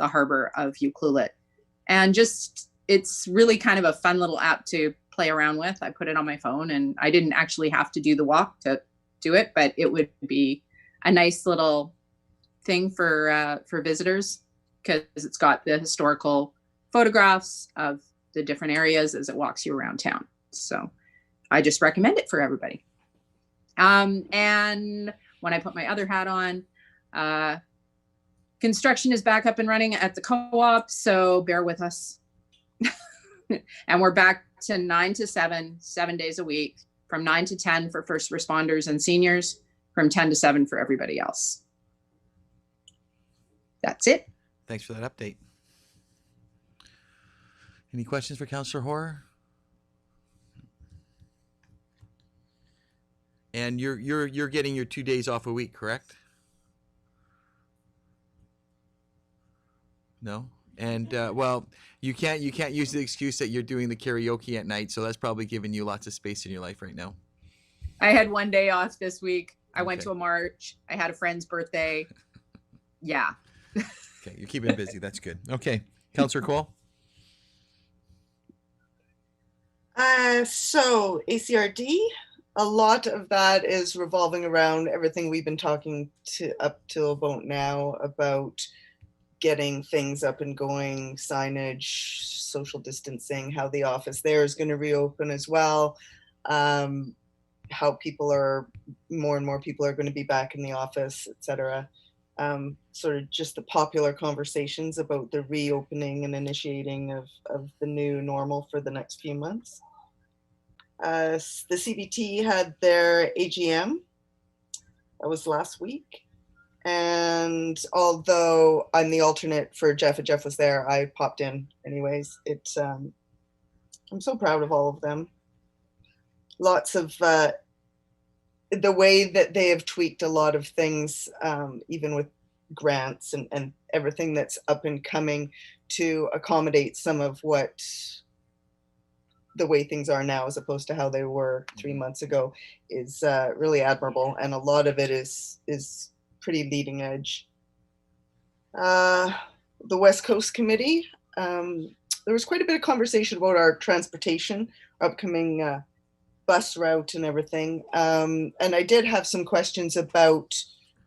[SPEAKER 2] harbor of Ucluelet. And just, it's really kind of a fun little app to play around with. I put it on my phone, and I didn't actually have to do the walk to do it, but it would be a nice little thing for visitors, because it's got the historical photographs of the different areas as it walks you around town. So I just recommend it for everybody. And when I put my other hat on, construction is back up and running at the co-op, so bear with us. And we're back to 9 to 7, 7 days a week, from 9 to 10 for first responders and seniors, from 10 to 7 for everybody else. That's it.
[SPEAKER 1] Thanks for that update. Any questions for Councillor Hoare? And you're getting your 2 days off a week, correct? No? And well, you can't use the excuse that you're doing the karaoke at night, so that's probably giving you lots of space in your life right now.
[SPEAKER 2] I had 1 day off this week. I went
[SPEAKER 1] Okay.
[SPEAKER 2] to a march. I had a friend's birthday. Yeah.
[SPEAKER 1] Okay, you're keeping busy. That's good. Okay, Councillor Cole.
[SPEAKER 9] So ACRD, a lot of that is revolving around everything we've been talking to up till about now about getting things up and going, signage, social distancing, how the office there is going to reopen as well, how more and more people are going to be back in the office, etc. Sort of just the popular conversations about the reopening and initiating of the new normal for the next few months. The CBT had their AGM. That was last week. And although I'm the alternate for Jeff and Jeff was there, I popped in anyways. I'm so proud of all of them. Lots of the way that they have tweaked a lot of things, even with grants and everything that's up and coming to accommodate some of what the way things are now as opposed to how they were 3 months ago is really admirable. And a lot of it is pretty leading edge. The West Coast Committee, there was quite a bit of conversation about our transportation, upcoming bus route and everything. And I did have some questions about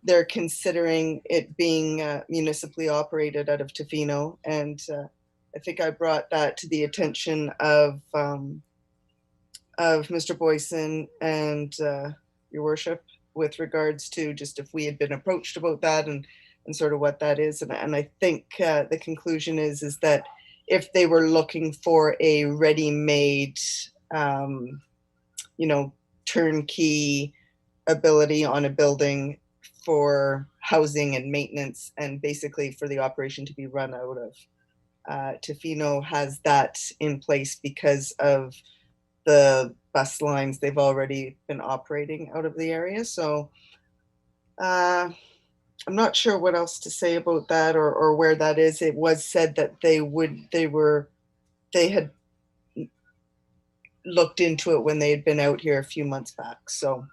[SPEAKER 9] they're considering it being municipally operated out of Tofino. And I think I brought that to the attention of Mr. Boyson and your worship with regards to just if we had been approached about that and sort of what that is. And I think the conclusion is that if they were looking for a ready-made, turnkey ability on a building for housing and maintenance and basically for the operation to be run out of, Tofino has that in place because of the bus lines they've already been operating out of the area. So I'm not sure what else to say about that or where that is. It was said that they had looked into it when they had been out here a few months back. So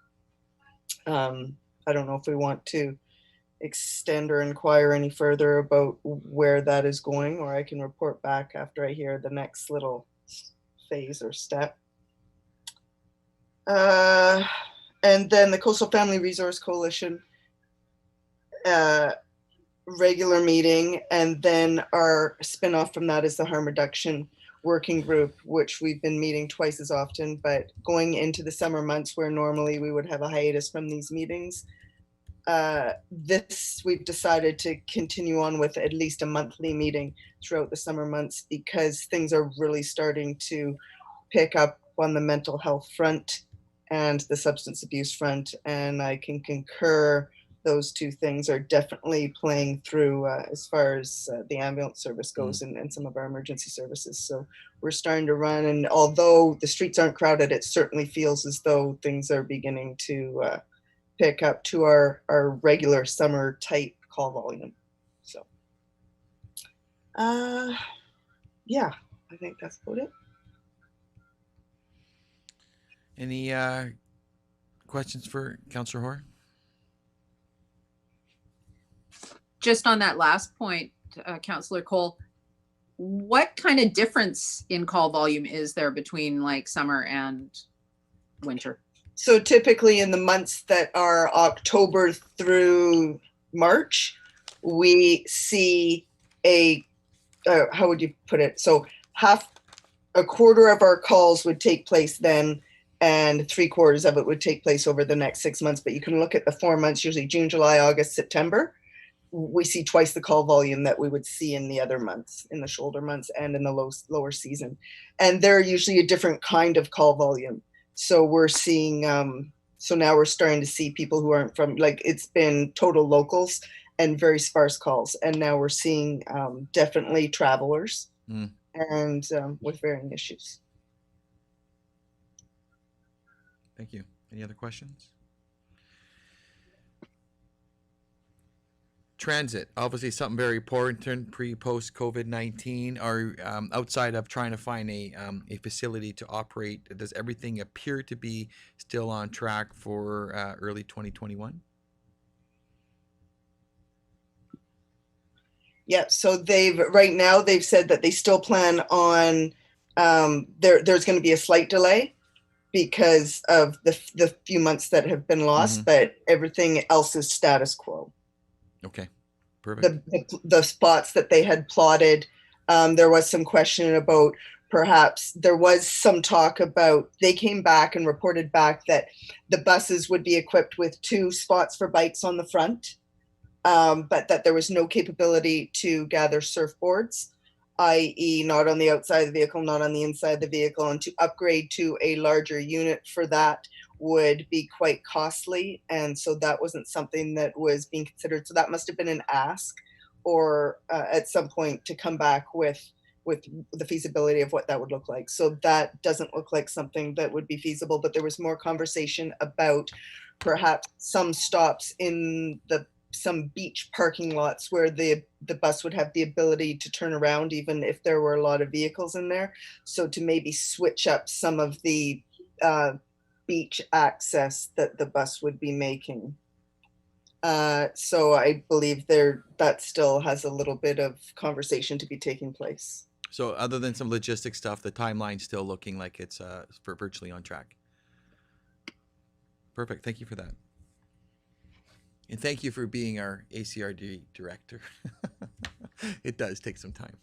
[SPEAKER 9] I don't know if we want to extend or inquire any further about where that is going, or I can report back after I hear the next little phase or step. And then the Coastal Family Resource Coalition, regular meeting, and then our spinoff from that is the harm reduction working group, which we've been meeting twice as often. But going into the summer months, where normally we would have a hiatus from these meetings, this we've decided to continue on with at least a monthly meeting throughout the summer months, because things are really starting to pick up on the mental health front and the substance abuse front. And I can concur those two things are definitely playing through as far as the ambulance service goes, and some of our emergency services. So we're starting to run, and although the streets aren't crowded, it certainly feels as though things are beginning to pick up to our regular summer type call volume. So yeah, I think that's about it.
[SPEAKER 1] Any questions for Councillor Hoare?
[SPEAKER 2] Just on that last point, Councillor Cole, what kind of difference in call volume is there between like summer and winter?
[SPEAKER 9] So typically in the months that are October through March, we see how would you put it? So a quarter of our calls would take place then, and 3/4 of it would take place over the next 6 months. But you can look at the 4 months, usually June, July, August, September. We see twice the call volume that we would see in the other months, in the shoulder months and in the lower season. And they're usually a different kind of call volume. So we're seeing, so now we're starting to see people who aren't from, like, it's been total locals and very sparse calls. And now we're seeing definitely travelers and with varying issues.
[SPEAKER 1] Thank you. Any other questions? Transit, obviously something very important pre-post COVID-19. Are outside of trying to find a facility to operate, does everything appear to be still on track for early 2021?
[SPEAKER 9] Yeah, so right now they've said that they still plan on, there's going to be a slight delay because of the few months that have been lost, but everything else is status quo.
[SPEAKER 1] Okay, perfect.
[SPEAKER 9] The spots that they had plotted, there was some question about, perhaps there was some talk about, they came back and reported back that the buses would be equipped with 2 spots for bikes on the front, but that there was no capability to gather surfboards, i.e. not on the outside of the vehicle, not on the inside of the vehicle, and to upgrade to a larger unit for that would be quite costly. And so that wasn't something that was being considered. So that must have been an ask, or at some point to come back with the feasibility of what that would look like. So that doesn't look like something that would be feasible, but there was more conversation about perhaps some stops in some beach parking lots where the bus would have the ability to turn around even if there were a lot of vehicles in there. So to maybe switch up some of the beach access that the bus would be making. So I believe that still has a little bit of conversation to be taking place.
[SPEAKER 1] So other than some logistic stuff, the timeline's still looking like it's virtually on track. Perfect. Thank you for that. And thank you for being our ACRD director. It does take some time.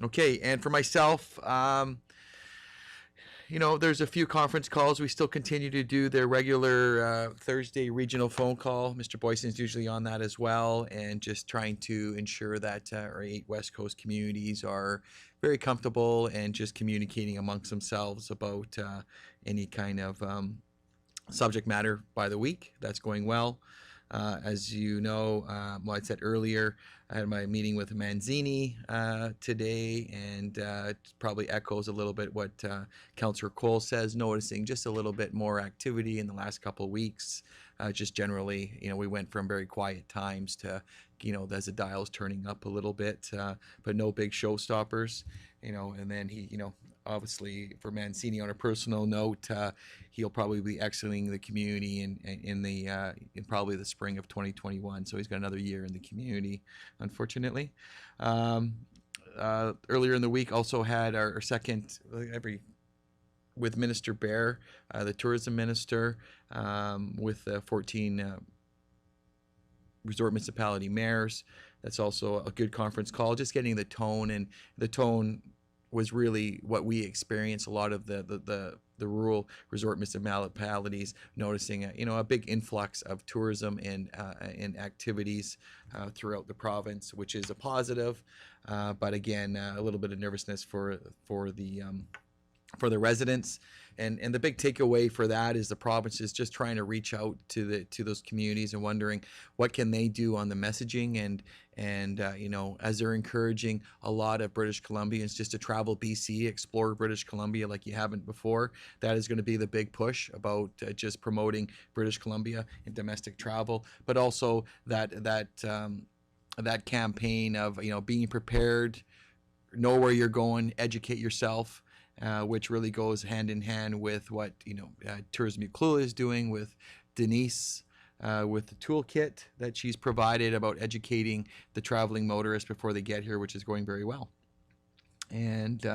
[SPEAKER 1] Okay, and for myself, you know, there's a few conference calls. We still continue to do their regular Thursday regional phone call. Mr. Boyson's usually on that as well, and just trying to ensure that our 8 West Coast communities are very comfortable and just communicating amongst themselves about any kind of subject matter by the week. That's going well. As you know, well, I said earlier, I had my meeting with Manzini today, and it probably echoes a little bit what Councillor Cole says, noticing just a little bit more activity in the last couple of weeks. Just generally, you know, we went from very quiet times to, you know, as the dial's turning up a little bit, but no big showstoppers, you know. And then he, you know, obviously for Mancini, on a personal note, he'll probably be exiting the community in probably the spring of 2021. So he's got another year in the community, unfortunately. Earlier in the week, also had our second with Minister Bear, the tourism minister, with the 14 resort municipality mayors. That's also a good conference call, just getting the tone, and the tone was really what we experienced. A lot of the rural resort municipalities noticing a big influx of tourism and activities throughout the province, which is a positive, but again, a little bit of nervousness for the residents. And the big takeaway for that is the province is just trying to reach out to those communities and wondering what can they do on the messaging, and as they're encouraging a lot of British Columbians just to travel BC, explore British Columbia like you haven't before. That is going to be the big push about just promoting British Columbia in domestic travel, but also that campaign of being prepared, know where you're going, educate yourself. Which really goes hand in hand with what Tourism Ucluelet is doing with Denise, with the toolkit that she's provided about educating the traveling motorists before they get here, which is going very well. And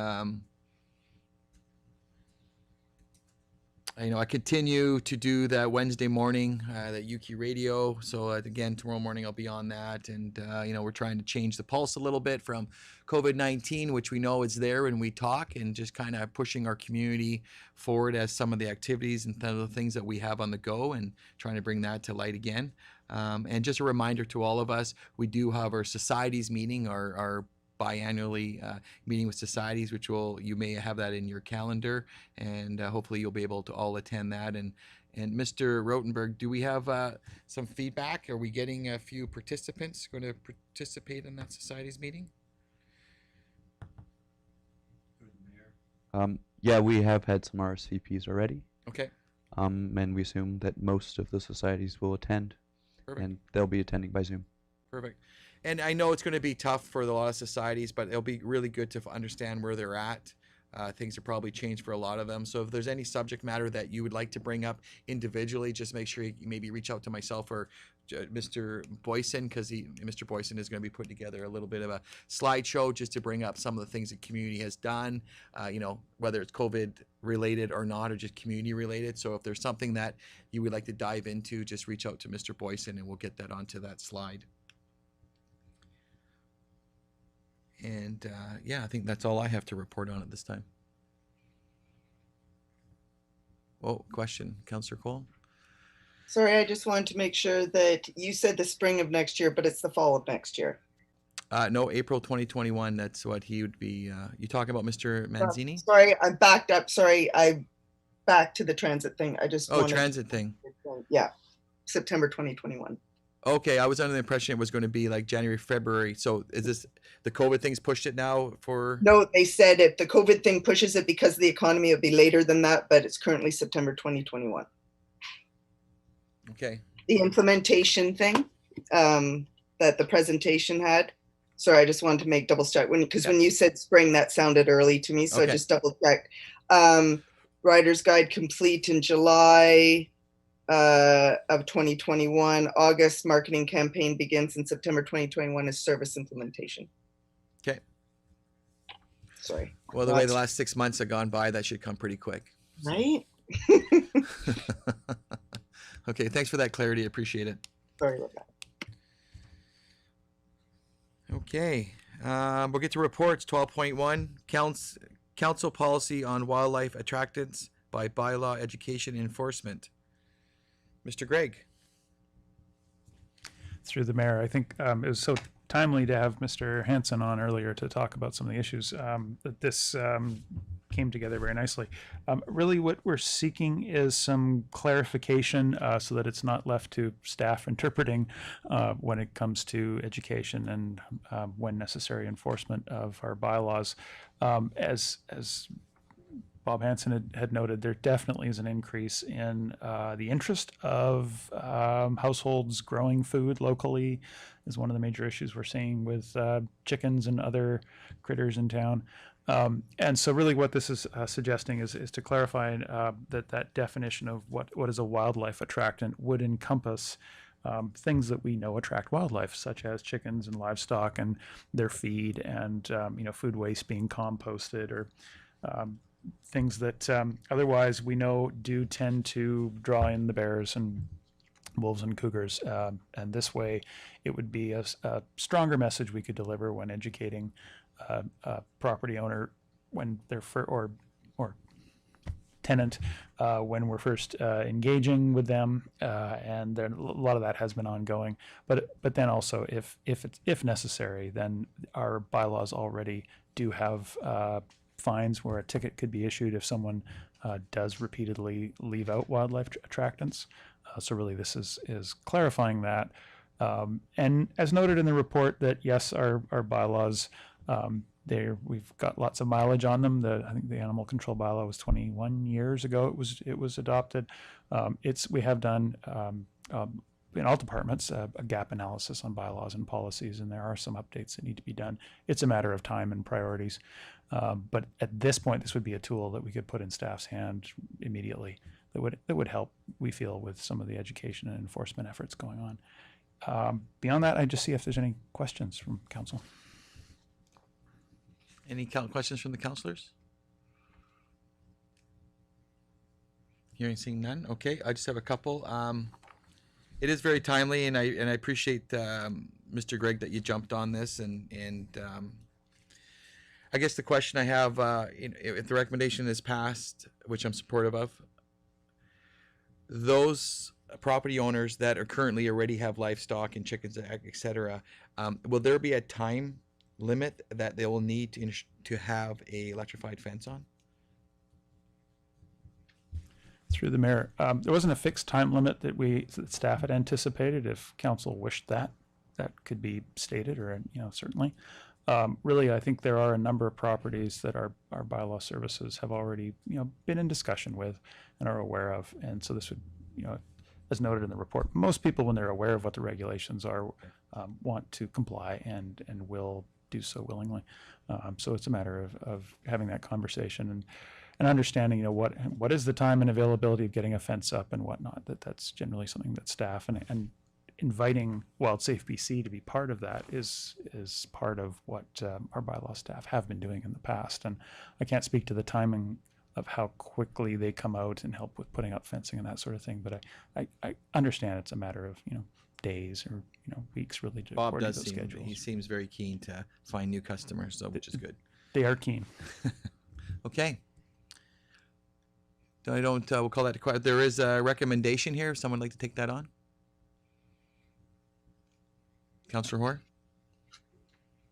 [SPEAKER 1] I continue to do that Wednesday morning, that Yuki radio. So again, tomorrow morning I'll be on that, and we're trying to change the pulse a little bit from COVID-19, which we know is there when we talk, and just kind of pushing our community forward as some of the activities and some of the things that we have on the go, and trying to bring that to light again. And just a reminder to all of us, we do have our societies meeting, our biannually meeting with societies, which you may have that in your calendar, and hopefully you'll be able to all attend that. And Mr. Rotenberg, do we have some feedback? Are we getting a few participants going to participate in that societies meeting?
[SPEAKER 3] Yeah, we have had some RSVPs already.
[SPEAKER 1] Okay.
[SPEAKER 3] And we assume that most of the societies will attend.
[SPEAKER 1] Perfect.
[SPEAKER 3] And they'll be attending by Zoom.
[SPEAKER 1] Perfect. And I know it's going to be tough for a lot of societies, but it'll be really good to understand where they're at. Things have probably changed for a lot of them. So if there's any subject matter that you would like to bring up individually, just make sure you maybe reach out to myself or Mr. Boyson, because Mr. Boyson is going to be putting together a little bit of a slideshow just to bring up some of the things the community has done, whether it's COVID related or not, or just community related. So if there's something that you would like to dive into, just reach out to Mr. Boyson and we'll get that onto that slide. And I think that's all I have to report on at this time. Oh, question, Councillor Cole?
[SPEAKER 9] Sorry, I just wanted to make sure that you said the spring of next year, but it's the fall of next year.
[SPEAKER 1] No, April 2021. That's what he would be. You talking about Mr. Manzini?
[SPEAKER 9] Sorry, I'm backed up. Sorry, I back to the transit thing. I just wanted
[SPEAKER 1] transit thing.
[SPEAKER 9] Yeah, September 2021.
[SPEAKER 1] Okay, I was under the impression it was going to be like January, February. So is this the COVID thing's pushed it now for?
[SPEAKER 9] No, they said if the COVID thing pushes it because of the economy, it'll be later than that, but it's currently September 2021.
[SPEAKER 1] Okay.
[SPEAKER 9] The implementation thing that the presentation had. Sorry, I just wanted to make double check because when you said spring, that sounded early to me. So I just double checked. Rider's Guide complete in July of 2021. August marketing campaign begins in September 2021 as service implementation.
[SPEAKER 1] Okay.
[SPEAKER 9] Sorry.
[SPEAKER 1] Well, the way the last 6 months have gone by, that should come pretty quick.
[SPEAKER 9] Right?
[SPEAKER 1] Okay, thanks for that clarity. Appreciate it.
[SPEAKER 9] Sorry about that.
[SPEAKER 1] Okay, we'll get to reports. 12.1, Council Policy on Wildlife Attractants by Bylaw Education Enforcement. Mr. Gregg.
[SPEAKER 5] Through the mayor, I think it was so timely to have Mr. Hansen on earlier to talk about some of the issues that this came together very nicely. Really what we're seeking is some clarification so that it's not left to staff interpreting when it comes to education and when necessary enforcement of our bylaws. As Bob Hansen had noted, there definitely is an increase in the interest of households growing food locally is one of the major issues we're seeing with chickens and other critters in town. And so really what this is suggesting is to clarify that definition of what is a wildlife attractant would encompass things that we know attract wildlife, such as chickens and livestock and their feed and food waste being composted or things that otherwise we know do tend to draw in the bears and wolves and cougars. And this way, it would be a stronger message we could deliver when educating a property owner when they're or tenant when we're first engaging with them, and then a lot of that has been ongoing. But then also, if necessary, then our bylaws already do have fines where a ticket could be issued if someone does repeatedly leave out wildlife attractants. So really, this is clarifying that. And as noted in the report, that yes, our bylaws. We've got lots of mileage on them. I think the animal control bylaw was 21 years ago. It was adopted. We have done in all departments a gap analysis on bylaws and policies, and there are some updates that need to be done. It's a matter of time and priorities. But at this point, this would be a tool that we could put in staff's hand immediately that would help, we feel, with some of the education and enforcement efforts going on. Beyond that, I just see if there's any questions from council.
[SPEAKER 1] Any questions from the councillors? Hearing, seeing none. Okay, I just have a couple. It is very timely, and I appreciate Mr. Gregg that you jumped on this. And I guess the question I have, if the recommendation is passed, which I'm supportive of, those property owners that are currently already have livestock and chickens, etc., will there be a time limit that they will need to have a electrified fence on?
[SPEAKER 5] Through the mayor, there wasn't a fixed time limit that staff had anticipated. If council wished that could be stated, or certainly. Really, I think there are a number of properties that our bylaw services have already been in discussion with and are aware of, and so this would as noted in the report, most people, when they're aware of what the regulations are, want to comply and will do so willingly. So it's a matter of having that conversation and understanding, what is the time and availability of getting a fence up and whatnot. That's generally something that staff and inviting Wild Safe BC to be part of that is part of what our bylaw staff have been doing in the past. And I can't speak to the timing of how quickly they come out and help with putting up fencing and that sort of thing, but I understand it's a matter of days or weeks, really.
[SPEAKER 1] Bob does he seems very keen to find new customers, so which is good.
[SPEAKER 5] They are keen.
[SPEAKER 1] Okay. We'll call that quiet. There is a recommendation here. If someone would like to take that on, Councillor Hoare.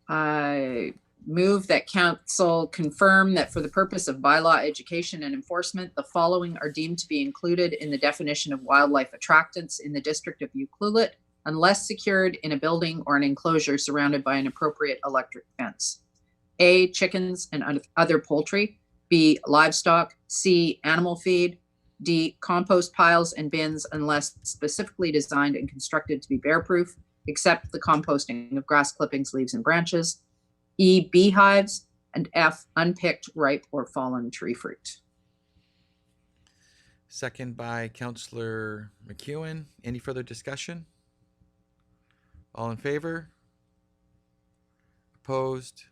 [SPEAKER 2] I move that council confirm that for the purpose of bylaw education and enforcement, the following are deemed to be included in the definition of wildlife attractants in the district of Ucluelet, unless secured in a building or an enclosure surrounded by an appropriate electric fence. A, chickens and other poultry. B, livestock. C, animal feed. D, compost piles and bins unless specifically designed and constructed to be bear-proof, except the composting of grass clippings, leaves, and branches. E, beehives. And F, unpicked, ripe, or fallen tree fruit.
[SPEAKER 1] Second by Councillor McEwen. Any further discussion? All in favor? Opposed?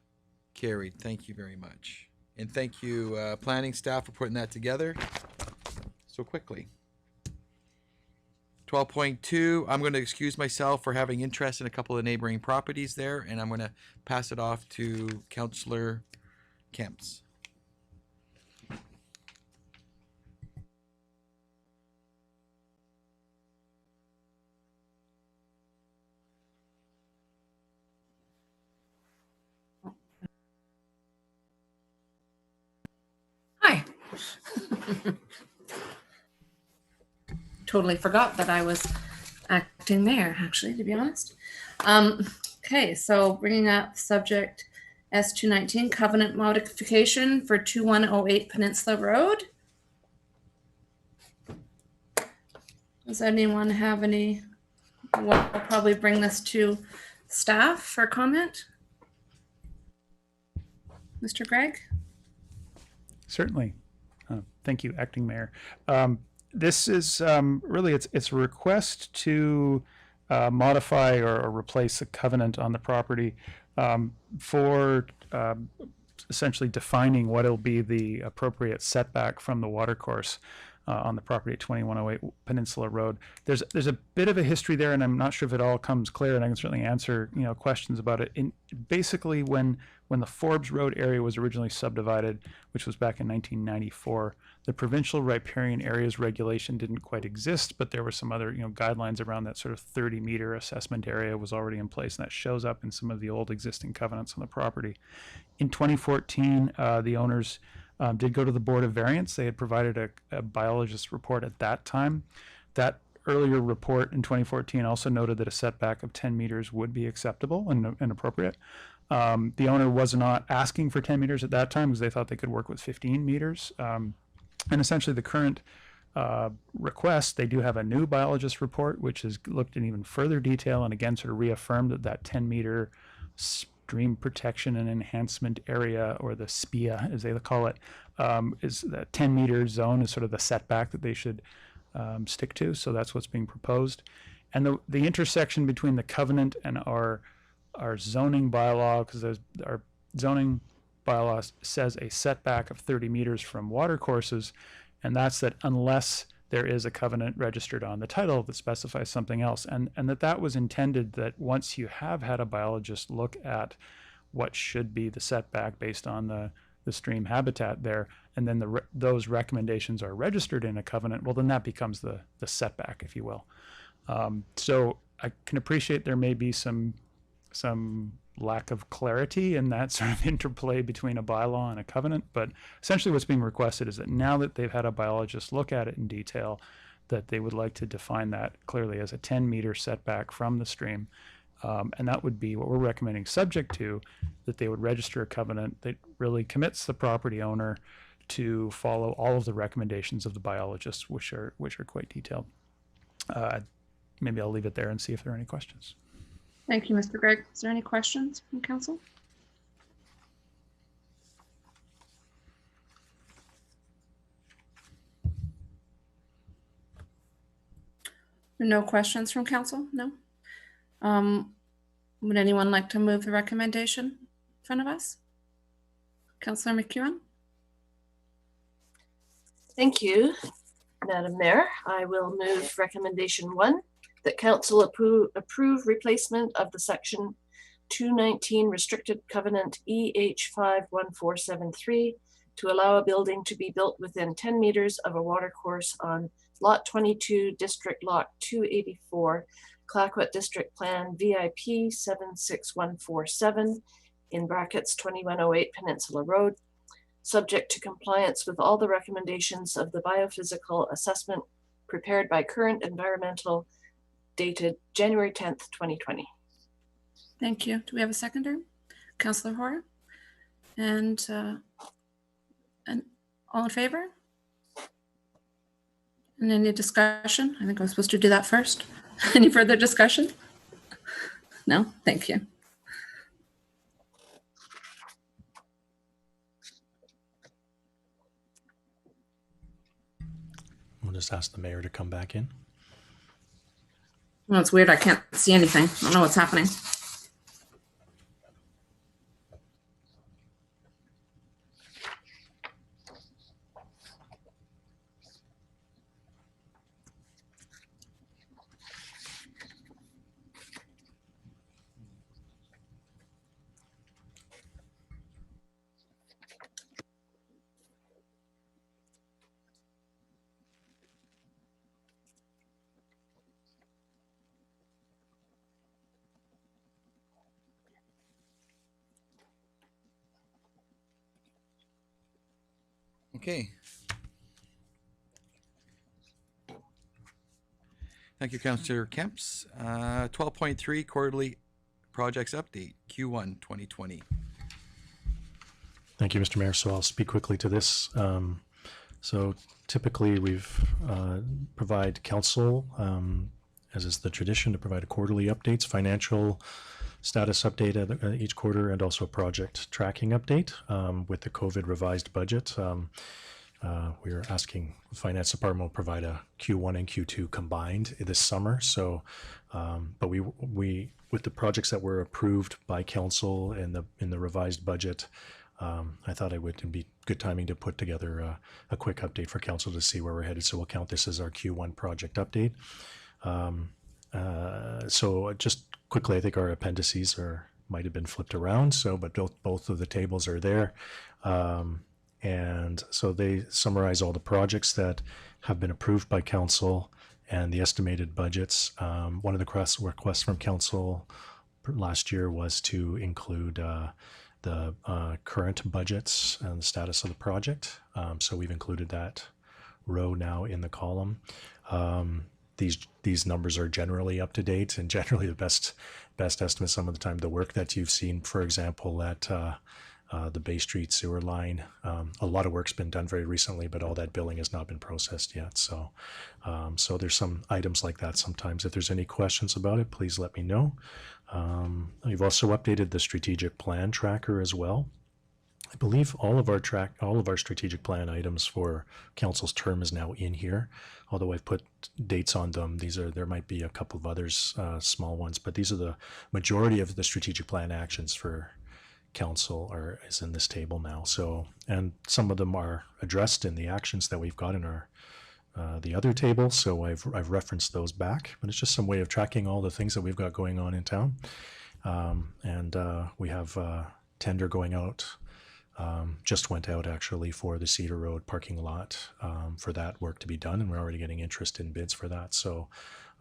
[SPEAKER 1] Carried. Thank you very much. And thank you, planning staff, for putting that together so quickly. 12.2, I'm going to excuse myself for having interest in a couple of neighboring properties there, and I'm going to pass it off to Councillor Kemps.
[SPEAKER 7] Hi. Totally forgot that I was acting mayor, actually, to be honest. Okay, so bringing up subject S219, covenant modification for 2108 Peninsula Road. Does anyone have any? We'll probably bring this to staff for comment. Mr. Gregg?
[SPEAKER 5] Certainly. Thank you, Acting Mayor. This is really, it's a request to modify or replace a covenant on the property for essentially defining what will be the appropriate setback from the watercourse. on the property at 2108 Peninsula Road. There's a bit of a history there, and I'm not sure if it all comes clear, and I can certainly answer questions about it. Basically, when the Forbes Road area was originally subdivided, which was back in 1994, the provincial riparian areas regulation didn't quite exist, but there were some other guidelines around that sort of 30-meter assessment area was already in place, and that shows up in some of the old existing covenants on the property. In 2014, the owners did go to the Board of Variance. They had provided a biologist report at that time. That earlier report in 2014 also noted that a setback of 10 meters would be acceptable and appropriate. The owner was not asking for 10 meters at that time because they thought they could work with 15 meters. And essentially the current request, they do have a new biologist report, which has looked in even further detail and again sort of reaffirmed that 10-meter stream protection and enhancement area, or the SPIA as they call it, is the 10-meter zone is sort of the setback that they should stick to. So that's what's being proposed. And the intersection between the covenant and our zoning bylaw, because our zoning bylaw says a setback of 30 meters from water courses, and that's that unless there is a covenant registered on the title that specifies something else, and that was intended that once you have had a biologist look at what should be the setback based on the stream habitat there, and then those recommendations are registered in a covenant, well then that becomes the setback, if you will. So I can appreciate there may be some lack of clarity in that sort of interplay between a bylaw and a covenant, but essentially what's being requested is that now that they've had a biologist look at it in detail, that they would like to define that clearly as a 10-meter setback from the stream. And that would be what we're recommending, subject to that they would register a covenant that really commits the property owner to follow all of the recommendations of the biologist, which are quite detailed. Maybe I'll leave it there and see if there are any questions.
[SPEAKER 7] Thank you, Mr. Gregg. Is there any questions from council? No questions from council? No? Would anyone like to move the recommendation in front of us? Councillor McEwen?
[SPEAKER 10] Thank you, Madam Mayor. I will move recommendation 1, that council approve replacement of the section 219 restricted covenant EH51473 to allow a building to be built within 10 meters of a water course on lot 22, district lot 284, Clayoquot District Plan VIP 76147 in brackets 2108 Peninsula Road, subject to compliance with all the recommendations of the biophysical assessment prepared by Current Environmental dated January 10th, 2020.
[SPEAKER 7] Thank you. Do we have a seconder? Councillor Horton? And all in favor? And any discussion? I think I was supposed to do that first. Any further discussion? No? Thank you.
[SPEAKER 8] We'll just ask the mayor to come back in.
[SPEAKER 7] Well, it's weird. I can't see anything. I don't know what's happening.
[SPEAKER 1] Okay. Thank you, Councillor Kemps. 12.3 Quarterly Projects Update, Q1 2020.
[SPEAKER 8] Thank you, Mr. Mayor. So I'll speak quickly to this. So typically we've provide council, as is the tradition, to provide a quarterly updates, financial status update each quarter, and also a project tracking update with the COVID revised budget. We are asking the finance department will provide a Q1 and Q2 combined this summer. So, but we with the projects that were approved by council in the revised budget, I thought it'd be good timing to put together a quick update for council to see where we're headed. So we'll count this as our Q1 project update. So just quickly, I think our appendices might have been flipped around. So, but both of the tables are there. And so they summarize all the projects that have been approved by council and the estimated budgets. One of the requests from council last year was to include the current budgets and the status of the project. So we've included that row now in the column. These numbers are generally up to date and generally the best estimate some of the time. The work that you've seen, for example, at the Bay Street sewer line, a lot of work's been done very recently, but all that billing has not been processed yet. So, so there's some items like that sometimes. If there's any questions about it, please let me know. We've also updated the strategic plan tracker as well. I believe all of our strategic plan items for council's term is now in here. Although I've put dates on them, there might be a couple of others, small ones, but these are the majority of the strategic plan actions for council is in this table now. So, and some of them are addressed in the actions that we've got in our the other table. So I've referenced those back, but it's just some way of tracking all the things that we've got going on in town. And we have tender going out. Just went out actually for the Cedar Road parking lot for that work to be done, and we're already getting interest in bids for that. So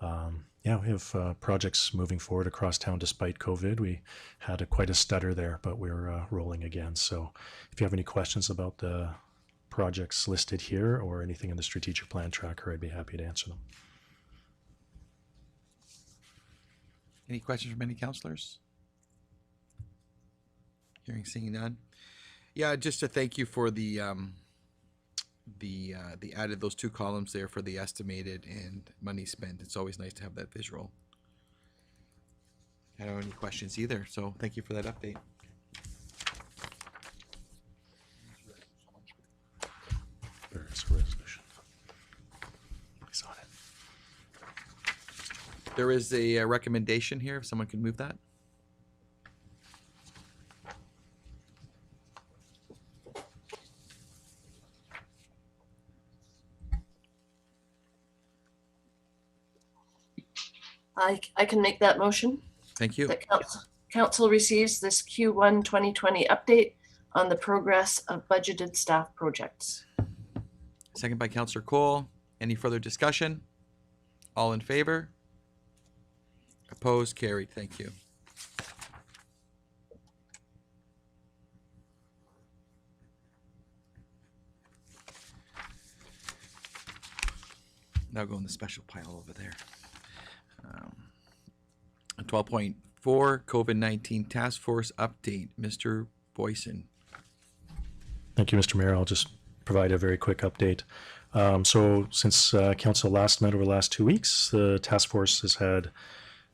[SPEAKER 8] yeah, we have projects moving forward across town despite COVID. We had quite a stutter there, but we're rolling again. So if you have any questions about the projects listed here or anything in the strategic plan tracker, I'd be happy to answer them.
[SPEAKER 1] Any questions from any councillors? Hearing, seeing none. Yeah, just to thank you for the added those two columns there for the estimated and money spent. It's always nice to have that visual. I don't have any questions either, so thank you for that update.
[SPEAKER 8] There is a resolution. It's on it.
[SPEAKER 1] There is a recommendation here, if someone could move that.
[SPEAKER 10] I can make that motion.
[SPEAKER 1] Thank you.
[SPEAKER 10] That council receives this Q1 2020 update on the progress of budgeted staff projects.
[SPEAKER 1] Second by Councillor Cole. Any further discussion? All in favor? Opposed? Carried. Thank you. Now go in the special pile over there. 12.4 COVID-19 Task Force Update. Mr. Boyson.
[SPEAKER 8] Thank you, Mr. Mayor. I'll just provide a very quick update. So since council last met over the last 2 weeks, the task force has had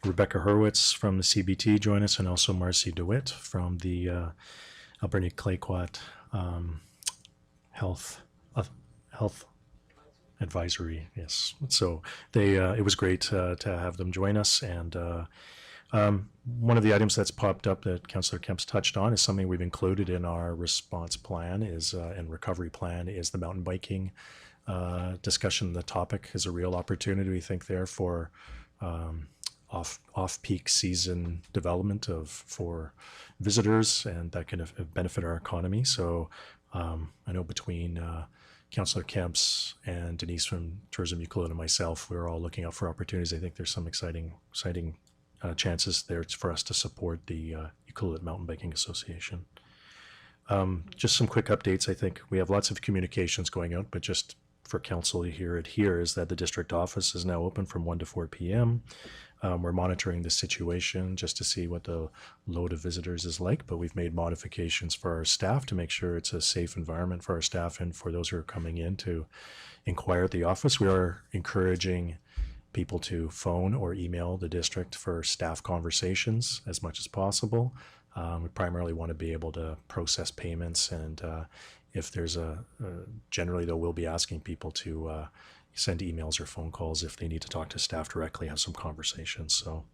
[SPEAKER 8] Rebecca Hurwitz from the CBT join us, and also Marcy DeWitt from the Alberni Clayoquot Health Advisory. Yes. So they it was great to have them join us. And one of the items that's popped up that Councillor Kemp's touched on is something we've included in our response plan and recovery plan is the mountain biking discussion. The topic is a real opportunity, we think, there for off-peak season development for visitors, and that can benefit our economy. So I know between Councillor Kemp's and Denise from Tourism Ucluelet and myself, we're all looking out for opportunities. I think there's some exciting chances there for us to support the Ucluelet Mountain Biking Association. Just some quick updates. I think we have lots of communications going out, but just for council to hear it here is that the district office is now open from 1 to 4 p.m. We're monitoring the situation just to see what the load of visitors is like, but we've made modifications for our staff to make sure it's a safe environment for our staff and for those who are coming in to inquire at the office. We are encouraging people to phone or email the district for staff conversations as much as possible. We primarily want to be able to process payments, and if there's generally though, we'll be asking people to send emails or phone calls if they need to talk to staff directly, have some conversations. So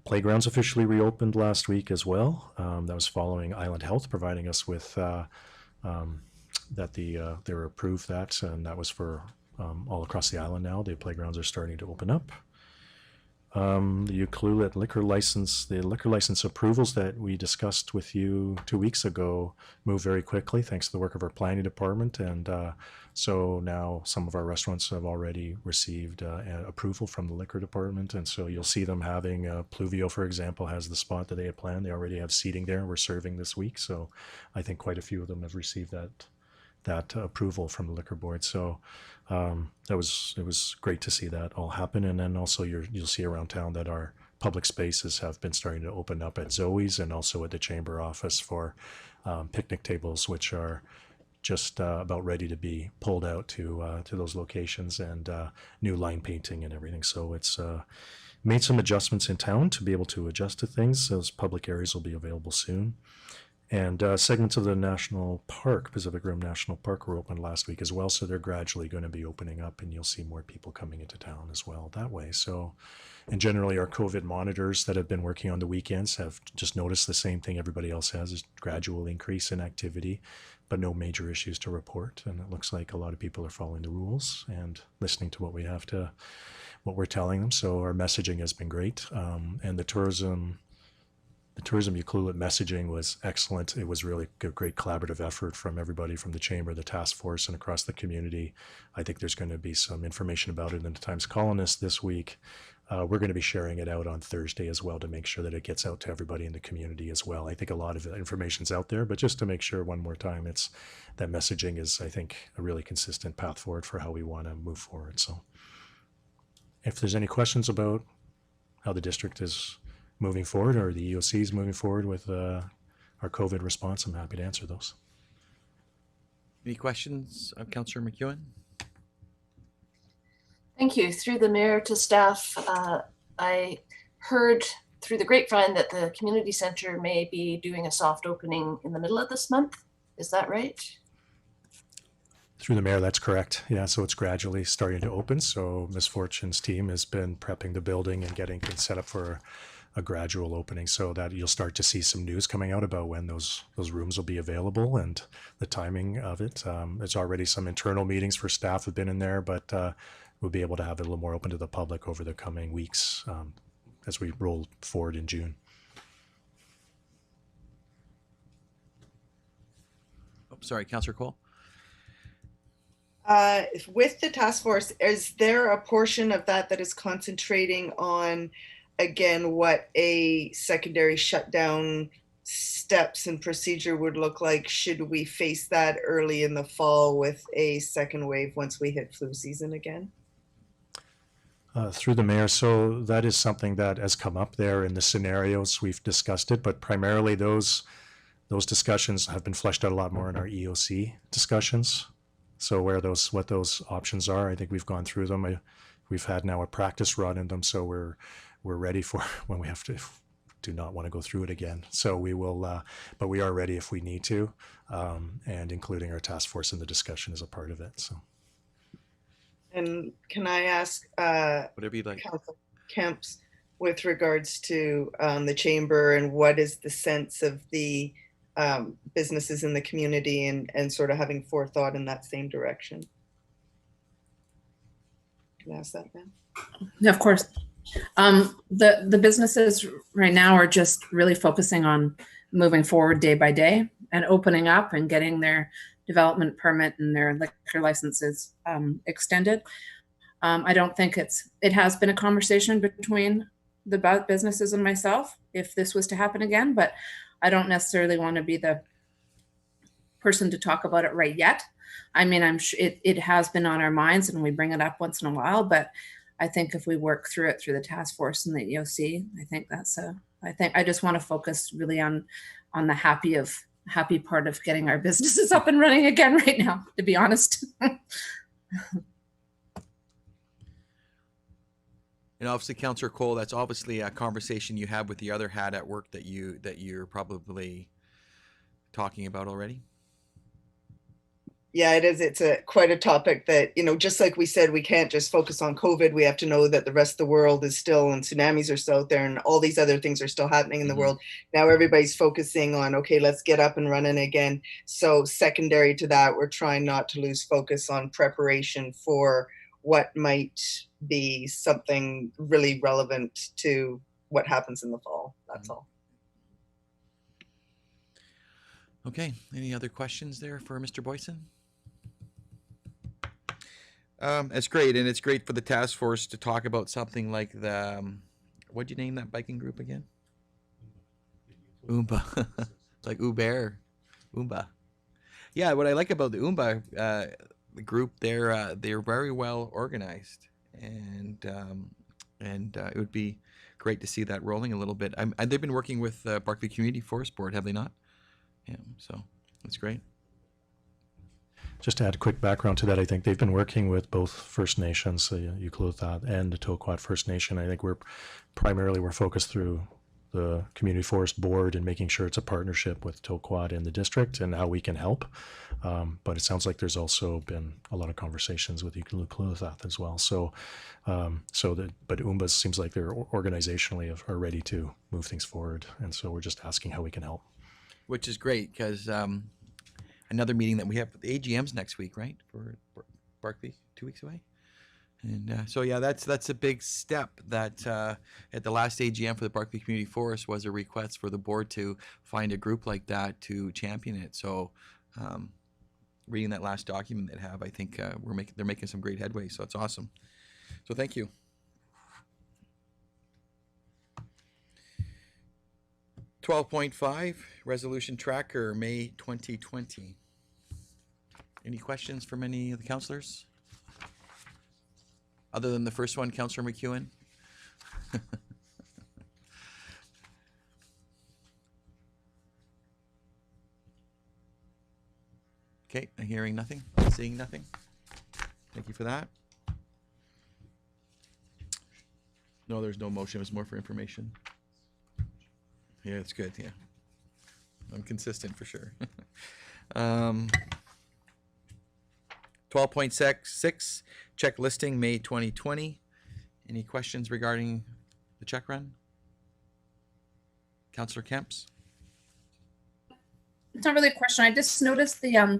[SPEAKER 8] playgrounds officially reopened last week as well. That was following Island Health providing us with that they were approved that, and that was for all across the island now. The playgrounds are starting to open up. The Ucluelet liquor license, the liquor license approvals that we discussed with you 2 weeks ago moved very quickly thanks to the work of our planning department. And so now some of our restaurants have already received approval from the liquor department. And so you'll see them having, Pluvio, for example, has the spot that they had planned. They already have seating there. We're serving this week. So I think quite a few of them have received that approval from the liquor board. So it was great to see that all happen. And then also you'll see around town that our public spaces have been starting to open up at Zoe's and also at the chamber office for picnic tables, which are just about ready to be pulled out to those locations, and new line painting and everything. So it's made some adjustments in town to be able to adjust to things. Those public areas will be available soon. And segments of the national park, Pacific Rim National Park, were opened last week as well. So they're gradually going to be opening up, and you'll see more people coming into town as well that way. So, and generally our COVID monitors that have been working on the weekends have just noticed the same thing everybody else has, is gradual increase in activity, but no major issues to report. And it looks like a lot of people are following the rules and listening to what we're telling them. So our messaging has been great. And the tourism Ucluelet messaging was excellent. It was really a great collaborative effort from everybody from the chamber, the task force, and across the community. I think there's going to be some information about it in the Times Colonist this week. We're going to be sharing it out on Thursday as well to make sure that it gets out to everybody in the community as well. I think a lot of the information's out there, but just to make sure one more time, it's that messaging is, I think, a really consistent path forward for how we want to move forward. So if there's any questions about how the district is moving forward, or the EOC is moving forward with our COVID response, I'm happy to answer those.
[SPEAKER 1] Any questions of Councillor McEwen?
[SPEAKER 10] Thank you. Through the mayor to staff, I heard through the grapevine that the community center may be doing a soft opening in the middle of this month. Is that right?
[SPEAKER 8] Through the mayor, that's correct. Yeah, so it's gradually starting to open. So Ms. Fortune's team has been prepping the building and getting things set up for a gradual opening, so that you'll start to see some news coming out about when those rooms will be available and the timing of it. There's already some internal meetings for staff have been in there, but we'll be able to have it a little more open to the public over the coming weeks as we roll forward in June.
[SPEAKER 1] Oh, sorry, Councillor Cole.
[SPEAKER 9] With the task force, is there a portion of that is concentrating on, again, what a secondary shutdown steps and procedure would look like should we face that early in the fall with a second wave once we hit flu season again?
[SPEAKER 8] Through the mayor, so that is something that has come up there in the scenarios. We've discussed it, but primarily those discussions have been fleshed out a lot more in our EOC discussions. So what those options are, I think we've gone through them. We've had now a practice run in them, so we're ready for when we have to. Do not want to go through it again. So we will, but we are ready if we need to, and including our task force in the discussion is a part of it. So.
[SPEAKER 9] And can I ask
[SPEAKER 1] Whatever you'd like.
[SPEAKER 9] Council Kemps with regards to the chamber, and what is the sense of the businesses in the community and sort of having forethought in that same direction? Can I ask that, Ben?
[SPEAKER 7] Yeah, of course. The businesses right now are just really focusing on moving forward day by day and opening up and getting their development permit and their liquor licenses extended. I don't think it has been a conversation between the businesses and myself if this was to happen again, but I don't necessarily want to be the person to talk about it right yet. I mean, I'm sure it has been on our minds and we bring it up once in a while, but I think if we work through it through the task force and the EOC, I think I just want to focus really on the happy part of getting our businesses up and running again right now, to be honest.
[SPEAKER 1] And obviously, Councillor Cole, that's obviously a conversation you have with the other hat at work that you're probably talking about already.
[SPEAKER 9] Yeah, it is. It's quite a topic that, just like we said, we can't just focus on COVID. We have to know that the rest of the world is still, and tsunamis are still out there, and all these other things are still happening in the world. Now everybody's focusing on, okay, let's get up and running again. So secondary to that, we're trying not to lose focus on preparation for what might be something really relevant to what happens in the fall. That's all.
[SPEAKER 1] Okay. Any other questions there for Mr. Boyson? It's great, and it's great for the task force to talk about something like the what'd you name that biking group again? Oomba, like Uber, Oomba. Yeah, what I like about the Oomba the group, they're very well organized, and it would be great to see that rolling a little bit. They've been working with Barclay Community Forest Board, have they not? Yeah, so that's great.
[SPEAKER 8] Just to add a quick background to that, I think they've been working with both First Nations, Ucluelet and the Toquat First Nation. I think we're focused through the Community Forest Board and making sure it's a partnership with Toquat and the district and how we can help. But it sounds like there's also been a lot of conversations with Ucluelet as well. But Oombas seems like they're organizationally are ready to move things forward. And so we're just asking how we can help.
[SPEAKER 1] Which is great, because another meeting that we have, the AGM's next week, right? For Barclay, 2 weeks away. And so, yeah, that's a big step that at the last AGM for the Barclay Community Forest was a request for the board to find a group like that to champion it. So reading that last document they have, I think they're making some great headway. So it's awesome. So thank you. .5 Resolution Tracker, May 2020. Any questions from any of the councillors? Other than the first one, Councillor McEwen? Okay, hearing nothing, seeing nothing. Thank you for that. No, there's no motion. It was more for information. Yeah, it's good. Yeah, I'm consistent for sure. 12.6 check listing, May 2020. Any questions regarding the check run? Councillor Kemps?
[SPEAKER 7] It's not really a question. I just noticed the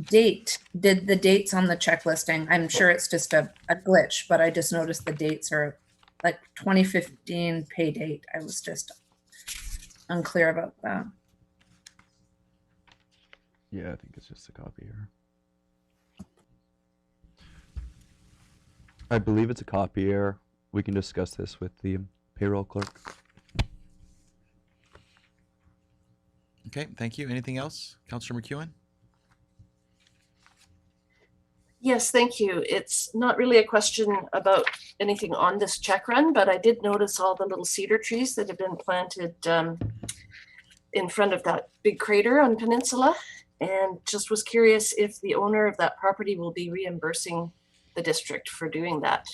[SPEAKER 7] date. Did the dates on the check listing? I'm sure it's just a glitch, but I just noticed the dates are like 2015 pay date. I was just unclear about that.
[SPEAKER 3] Yeah, I think it's just a copy error. I believe it's a copy error. We can discuss this with the payroll clerk.
[SPEAKER 1] Okay, thank you. Anything else? Councillor McEwen?
[SPEAKER 10] Yes, thank you. It's not really a question about anything on this check run, but I did notice all the little cedar trees that have been planted in front of that big crater on Peninsula, and just was curious if the owner of that property will be reimbursing the district for doing that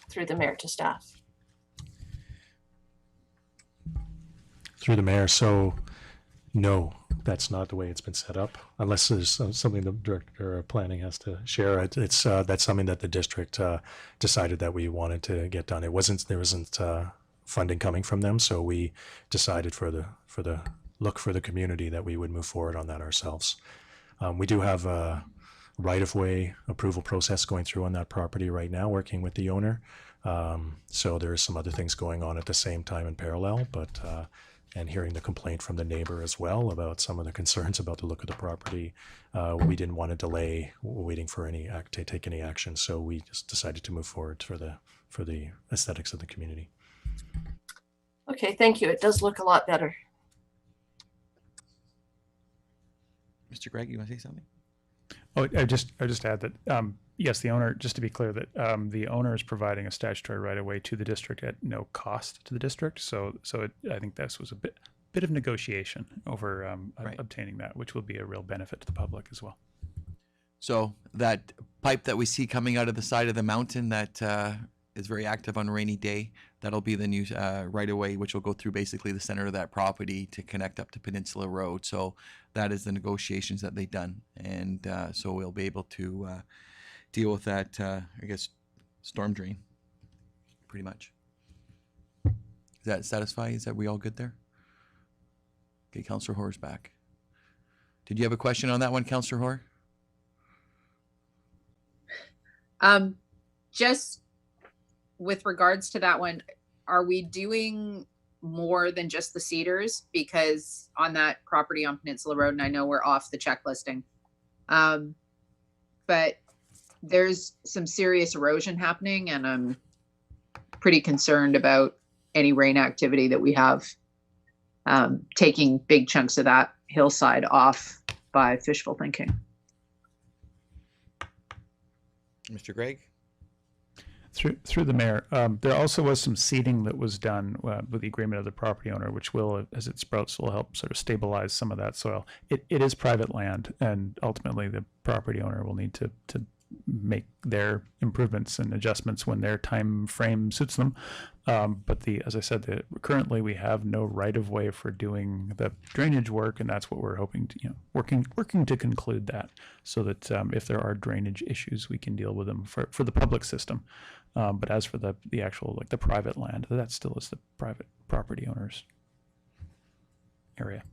[SPEAKER 10] through the mayor to staff.
[SPEAKER 8] Through the mayor, so no, that's not the way it's been set up, unless there's something the director of planning has to share. It's that's something that the district decided that we wanted to get done. There wasn't funding coming from them, so we decided for the look for the community that we would move forward on that ourselves. We do have a right-of-way approval process going through on that property right now, working with the owner. So there's some other things going on at the same time in parallel, but and hearing the complaint from the neighbor as well about some of the concerns about the look of the property, we didn't want to delay waiting for to take any action. So we just decided to move forward for the aesthetics of the community.
[SPEAKER 10] Okay, thank you. It does look a lot better.
[SPEAKER 1] Mr. Gregg, you want to say something?
[SPEAKER 5] Oh, I just add that yes, the owner. Just to be clear, that the owner is providing a statutory right of way to the district at no cost to the district. So I think this was a bit of negotiation over
[SPEAKER 1] Right.
[SPEAKER 5] obtaining that, which will be a real benefit to the public as well.
[SPEAKER 1] So that pipe that we see coming out of the side of the mountain that is very active on a rainy day. That'll be the new right away, which will go through basically the center of that property to connect up to Peninsula Road. So that is the negotiations that they've done, and so we'll be able to deal with that. I guess storm drain, pretty much. Does that satisfy? Is that we all good there? Okay, Councillor Hoare's back. Did you have a question on that one, Councillor Hoare?
[SPEAKER 2] Just with regards to that one, are we doing more than just the cedars? Because on that property on Peninsula Road, and I know we're off the checklisting, but there's some serious erosion happening, and I'm pretty concerned about any rain activity that we have taking big chunks of that hillside off by fishful thinking.
[SPEAKER 1] Mr. Gregg?
[SPEAKER 5] Through the mayor, there also was some seeding that was done with the agreement of the property owner, which will, as it sprouts, will help sort of stabilize some of that soil. It is private land, and ultimately the property owner will need to make their improvements and adjustments when their time frame suits them. But as I said, currently we have no right of way for doing the drainage work, and that's what we're hoping to, working to conclude that, so that if there are drainage issues, we can deal with them for the public system. But as for the actual, like the private land, that still is the private property owner's area.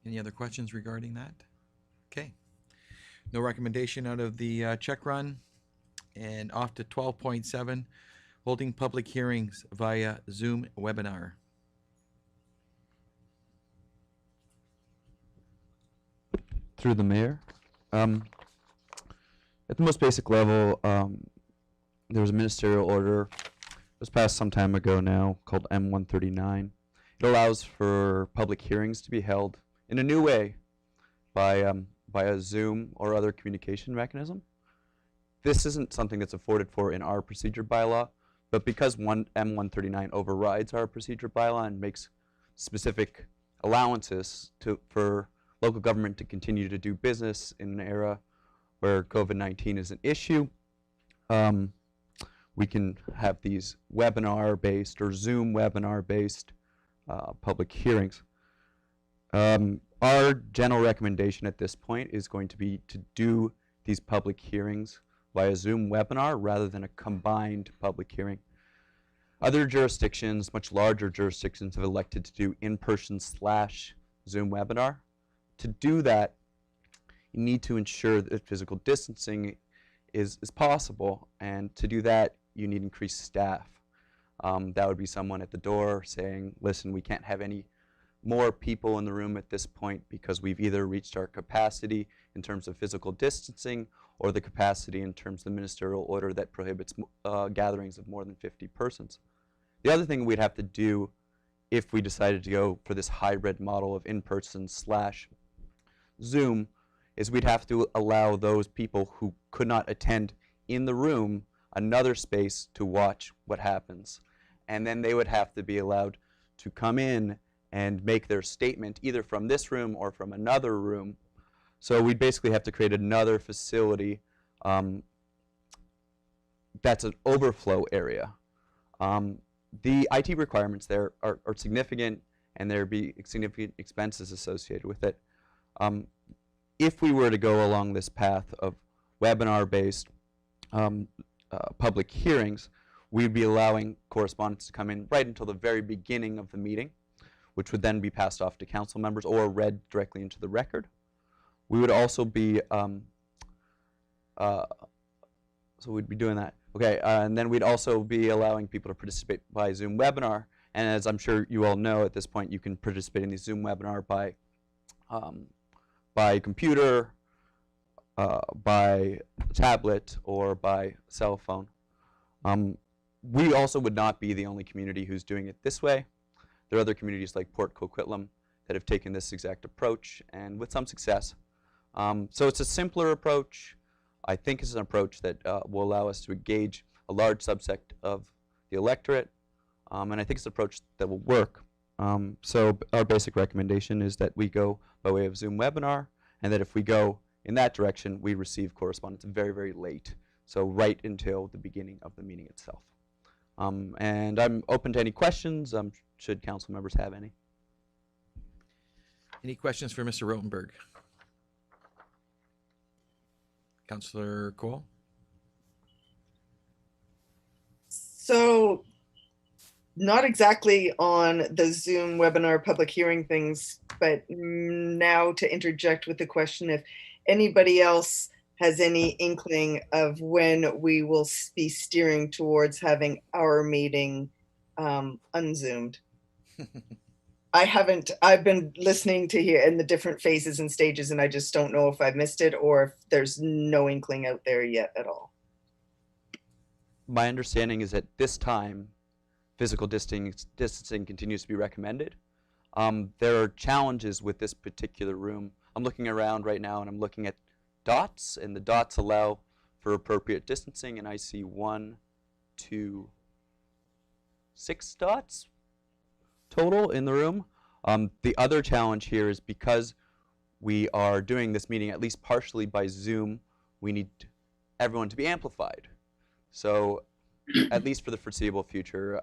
[SPEAKER 1] Any other questions regarding that? Okay. No recommendation out of the check run. And off to 12.7, holding public hearings via Zoom webinar.
[SPEAKER 3] Through the mayor. At the most basic level, there was a ministerial order. It was passed some time ago now, called M139. It allows for public hearings to be held in a new way by a Zoom or other communication mechanism. This isn't something that's afforded for in our procedure bylaw, but because M139 overrides our procedure bylaw and makes specific allowances for local government to continue to do business in an era where COVID-19 is an issue, we can have these webinar-based or Zoom webinar-based public hearings. Our general recommendation at this point is going to be to do these public hearings via Zoom webinar rather than a combined public hearing. Other jurisdictions, much larger jurisdictions, have elected to do in-person / Zoom webinar. To do that, you need to ensure that physical distancing is possible, and to do that, you need increased staff. That would be someone at the door saying, listen, we can't have any more people in the room at this point because we've either reached our capacity in terms of physical distancing or the capacity in terms of the ministerial order that prohibits gatherings of more than 50 persons. The other thing we'd have to do if we decided to go for this hybrid model of in-person / Zoom is we'd have to allow those people who could not attend in the room another space to watch what happens. And then they would have to be allowed to come in and make their statement either from this room or from another room. So we'd basically have to create another facility that's an overflow area. The IT requirements there are significant, and there'd be significant expenses associated with it. If we were to go along this path of webinar-based public hearings, we'd be allowing correspondence to come in right until the very beginning of the meeting, which would then be passed off to council members or read directly into the record. We would also be, so we'd be doing that. Okay, and then we'd also be allowing people to participate by Zoom webinar. And as I'm sure you all know at this point, you can participate in the Zoom webinar by computer, by tablet, or by cell phone. We also would not be the only community who's doing it this way. There are other communities like Port Coquitlam that have taken this exact approach, and with some success. So it's a simpler approach. I think it's an approach that will allow us to engage a large subset of the electorate, and I think it's an approach that will work. So our basic recommendation is that we go by way of Zoom webinar, and that if we go in that direction, we receive correspondence very, very late, So right until the beginning of the meeting itself. And I'm open to any questions, should council members have any.
[SPEAKER 1] Any questions for Mr. Rotenberg? Councillor Cole?
[SPEAKER 9] So, not exactly on the Zoom webinar public hearing things, but now to interject with the question if anybody else has any inkling of when we will be steering towards having our meeting unzoomed. I've been listening to hear in the different phases and stages, and I just don't know if I missed it or if there's no inkling out there yet at all.
[SPEAKER 3] My understanding is at this time, physical distancing continues to be recommended. There are challenges with this particular room. I'm looking around right now and I'm looking at dots, and the dots allow for appropriate distancing, and I see 1, 2, 6 dots total in the room. The other challenge here is because we are doing this meeting at least partially by Zoom, we need everyone to be amplified. So at least for the foreseeable future,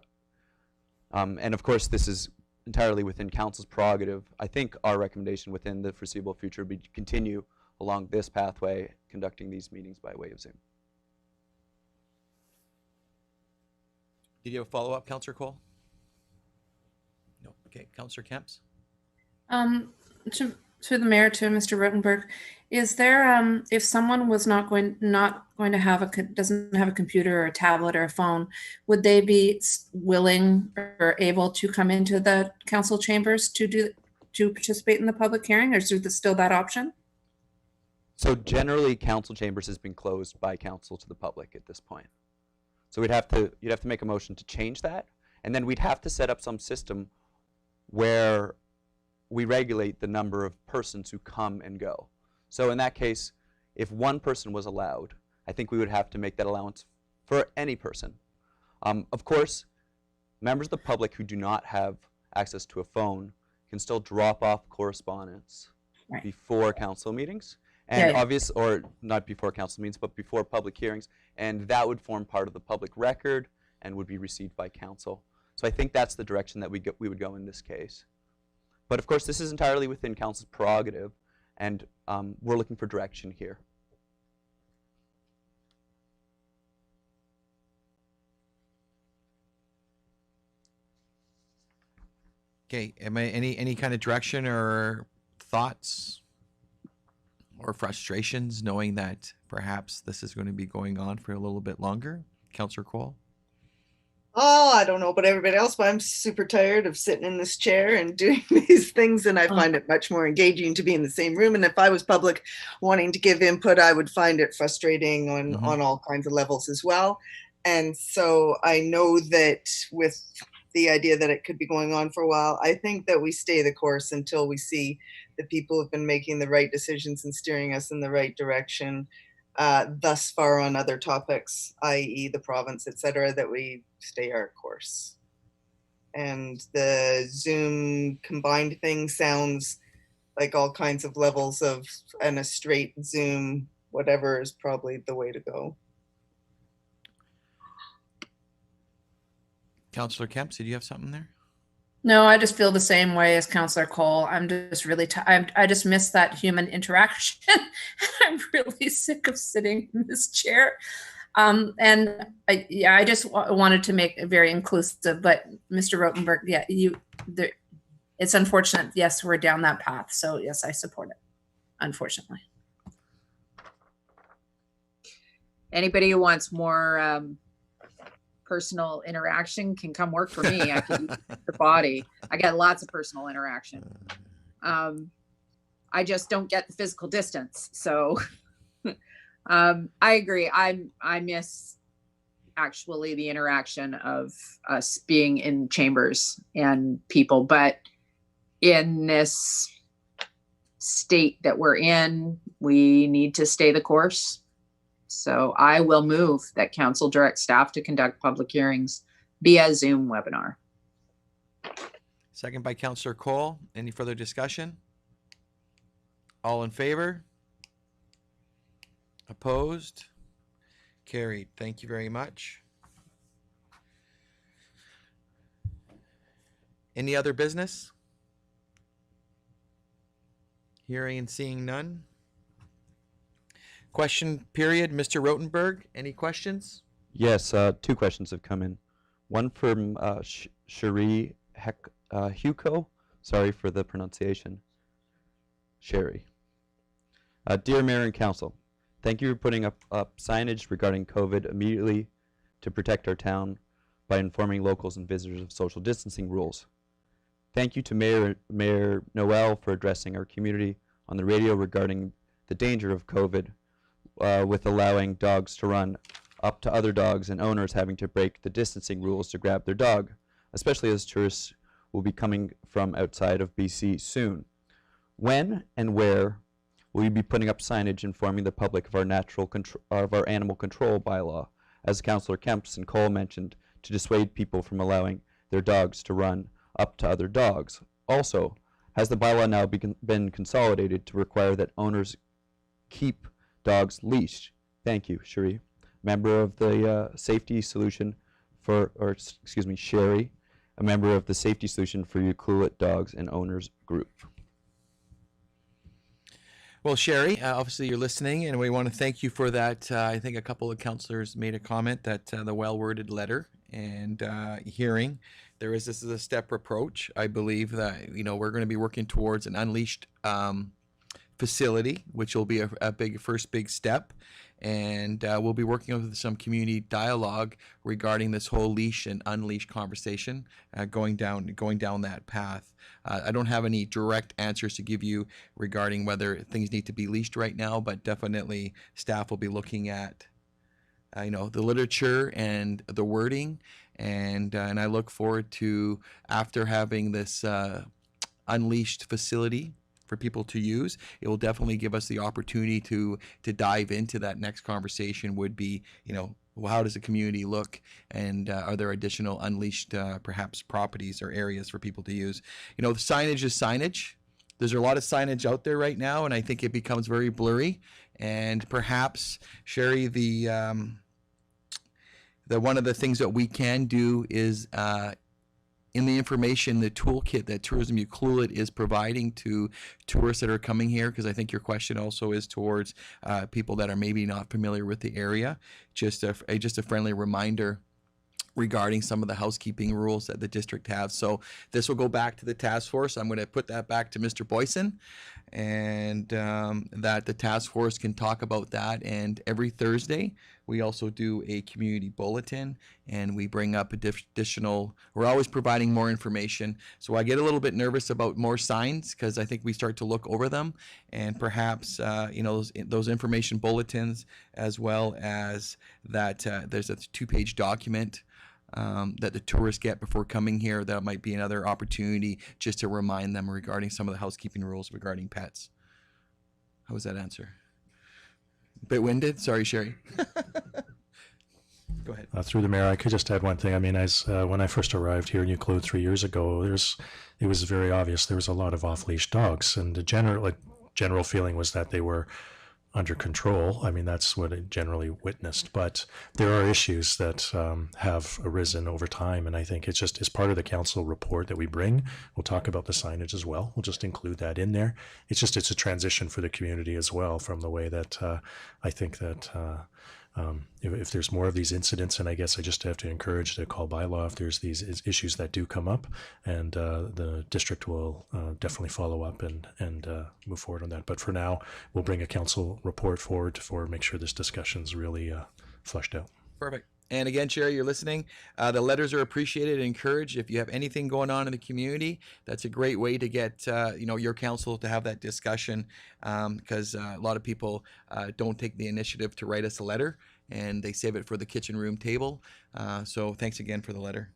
[SPEAKER 3] and of course this is entirely within council's prerogative, I think our recommendation within the foreseeable future would be to continue along this pathway, conducting these meetings by way of Zoom.
[SPEAKER 1] Did you have a follow-up, Councillor Cole? No. Okay, Councillor Kemps?
[SPEAKER 7] To the mayor, to Mr. Rotenberg, is there if someone was not going to have doesn't have a computer or a tablet or a phone, would they be willing or able to come into the council chambers to participate in the public hearing, or is there still that option?
[SPEAKER 3] So generally, council chambers has been closed by council to the public at this point. So you'd have to make a motion to change that, and then we'd have to set up some system where we regulate the number of persons who come and go. So in that case, if one person was allowed, I think we would have to make that allowance for any person. Of course, members of the public who do not have access to a phone can still drop off correspondence before council meetings. And obvious, or not before council meetings, but before public hearings, and that would form part of the public record and would be received by council. So I think that's the direction that we would go in this case. But of course, this is entirely within council's prerogative, and we're looking for direction here.
[SPEAKER 1] Okay, any kind of direction or thoughts or frustrations knowing that perhaps this is going to be going on for a little bit longer? Councillor Cole?
[SPEAKER 9] Oh, I don't know about everybody else, but I'm super tired of sitting in this chair and doing these things, and I find it much more engaging to be in the same room. And if I was public wanting to give input, I would find it frustrating on all kinds of levels as well. And so I know that with the idea that it could be going on for a while, I think that we stay the course until we see the people have been making the right decisions and steering us in the right direction thus far on other topics, i.e. the province, etc., that we stay our course. And the Zoom combined thing sounds like all kinds of levels of, and a straight Zoom, whatever, is probably the way to go.
[SPEAKER 1] Councillor Kemps, did you have something there?
[SPEAKER 7] No, I just feel the same way as Councillor Cole. I'm just really I just miss that human interaction. I'm really sick of sitting in this chair. And I just wanted to make it very inclusive. But Mr. Rotenberg, it's unfortunate. Yes, we're down that path. So yes, I support it. Unfortunately.
[SPEAKER 2] Anybody who wants more personal interaction can come work for me. I can use the body. I get lots of personal interaction. I just don't get the physical distance. So I agree. I miss actually the interaction of us being in chambers and people, but in this state that we're in, we need to stay the course. So I will move that council direct staff to conduct public hearings via Zoom webinar.
[SPEAKER 1] Second by Councillor Cole. Any further discussion? All in favor? Opposed? Carried. Thank you very much. Any other business? Hearing and seeing none. Question period. Mr. Rotenberg, any questions?
[SPEAKER 3] Yes, two questions have come in. One from Cherie Huco. Sorry for the pronunciation. Sherry. Dear Mayor and Council, thank you for putting up signage regarding COVID immediately to protect our town by informing locals and visitors of social distancing rules. Thank you to Mayor Noel for addressing our community on the radio regarding the danger of COVID with allowing dogs to run up to other dogs and owners having to break the distancing rules to grab their dog, especially as tourists will be coming from outside of BC soon. When and where will you be putting up signage informing the public of our animal control bylaw, as Councillor Kempson Cole mentioned, to dissuade people from allowing their dogs to run up to other dogs? Also, has the bylaw now been consolidated to require that owners keep dogs leashed? Thank you, Cherie. Member of the Safety Solution Sherry, a member of the Safety Solution for Ucluelet Dogs and Owners Group.
[SPEAKER 1] Well, Sherry, obviously you're listening, and we want to thank you for that. I think a couple of councillors made a comment that the well-worded letter and hearing. This is a step approach. I believe that we're going to be working towards an unleashed facility, which will be a first big step. And we'll be working with some community dialogue regarding this whole leash and unleash conversation, going down that path. I don't have any direct answers to give you regarding whether things need to be leashed right now, but definitely staff will be looking at the literature and the wording, and I look forward to, after having this unleashed facility for people to use, it will definitely give us the opportunity to dive into that next conversation. Would be, well, how does the community look, and are there additional unleashed perhaps properties or areas for people to use? The signage is signage. There's a lot of signage out there right now, and I think it becomes very blurry. And perhaps, Sherry, the one of the things that we can do is in the information, the toolkit that Tourism Ucluelet is providing to tourists that are coming here, because I think your question also is towards people that are maybe not familiar with the area. Just a friendly reminder regarding some of the housekeeping rules that the district has. So this will go back to the task force. I'm going to put that back to Mr. Boyson, and that the task force can talk about that. And every Thursday, we also do a community bulletin, and we bring up additional, we're always providing more information. So I get a little bit nervous about more signs, because I think we start to look over them, and perhaps, those information bulletins, as well as that there's a 2-page document that the tourists get before coming here. That might be another opportunity just to remind them regarding some of the housekeeping rules regarding pets. How was that answer? Bit winded? Sorry, Sherry. Go ahead.
[SPEAKER 8] Through the mayor, I could just add one thing. I mean, as when I first arrived here in Ucluelet 3 years ago, it was very obvious there was a lot of off-leash dogs, and the general feeling was that they were under control. I mean, that's what it generally witnessed. But there are issues that have arisen over time, and I think it's part of the council report that we bring. We'll talk about the signage as well. We'll just include that in there. It's a transition for the community as well, from the way that I think that if there's more of these incidents, and I guess I just have to encourage the call bylaw if there's these issues that do come up, and the district will definitely follow up and move forward on that. But for now, we'll bring a council report forward make sure this discussion's really flushed out.
[SPEAKER 1] Perfect. And again, Sherry, you're listening. The letters are appreciated and encouraged. If you have anything going on in the community, that's a great way to get your council to have that discussion, because a lot of people don't take the initiative to write us a letter, and they save it for the kitchen room table. So thanks again for the letter.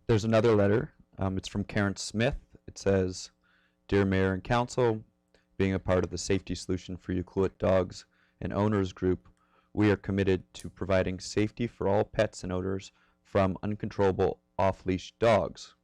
[SPEAKER 3] There's another letter. It's from Karen Smith. It says, "Dear Mayor and Council, being a part of the Safety Solution for Ucluelet Dogs and Owners Group, we are committed to providing safety for all pets and owners from uncontrollable off-leash dogs.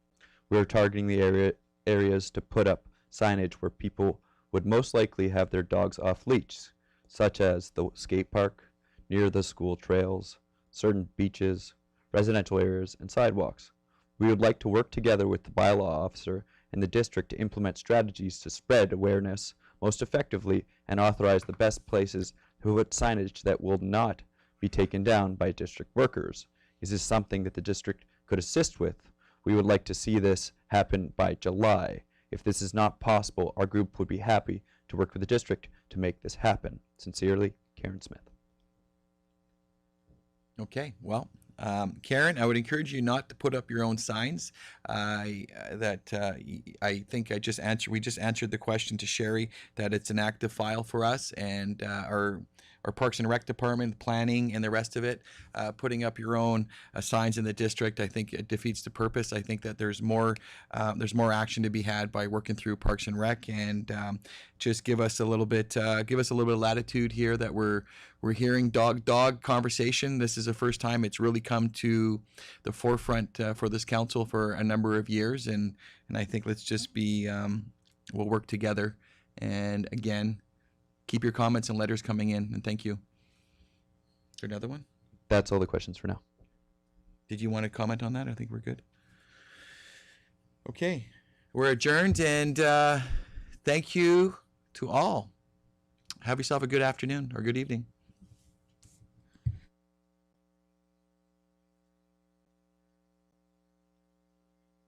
[SPEAKER 3] We are targeting the areas to put up signage where people would most likely have their dogs off leash, such as the skate park, near the school trails, certain beaches, residential areas, and sidewalks. We would like to work together with the bylaw officer and the district to implement strategies to spread awareness most effectively and authorize the best places to put signage that will not be taken down by district workers. Is this something that the district could assist with? We would like to see this happen by July. If this is not possible, our group would be happy to work with the district to make this happen. Sincerely, Karen Smith.
[SPEAKER 1] Okay, well, Karen, I would encourage you not to put up your own signs. I think we just answered the question to Sherry that it's an active file for us, and our Parks and Rec department, planning, and the rest of it, putting up your own signs in the district, I think it defeats the purpose. I think that there's more action to be had by working through Parks and Rec, and just give us a little bit of latitude here that we're hearing dog conversation. This is the first time it's really come to the forefront for this council for a number of years, and I think let's just we'll work together. And again, keep your comments and letters coming in, and thank you. Is there another one?
[SPEAKER 3] That's all the questions for now.
[SPEAKER 1] Did you want to comment on that? I think we're good. Okay, we're adjourned, and thank you to all. Have yourself a good afternoon or good evening.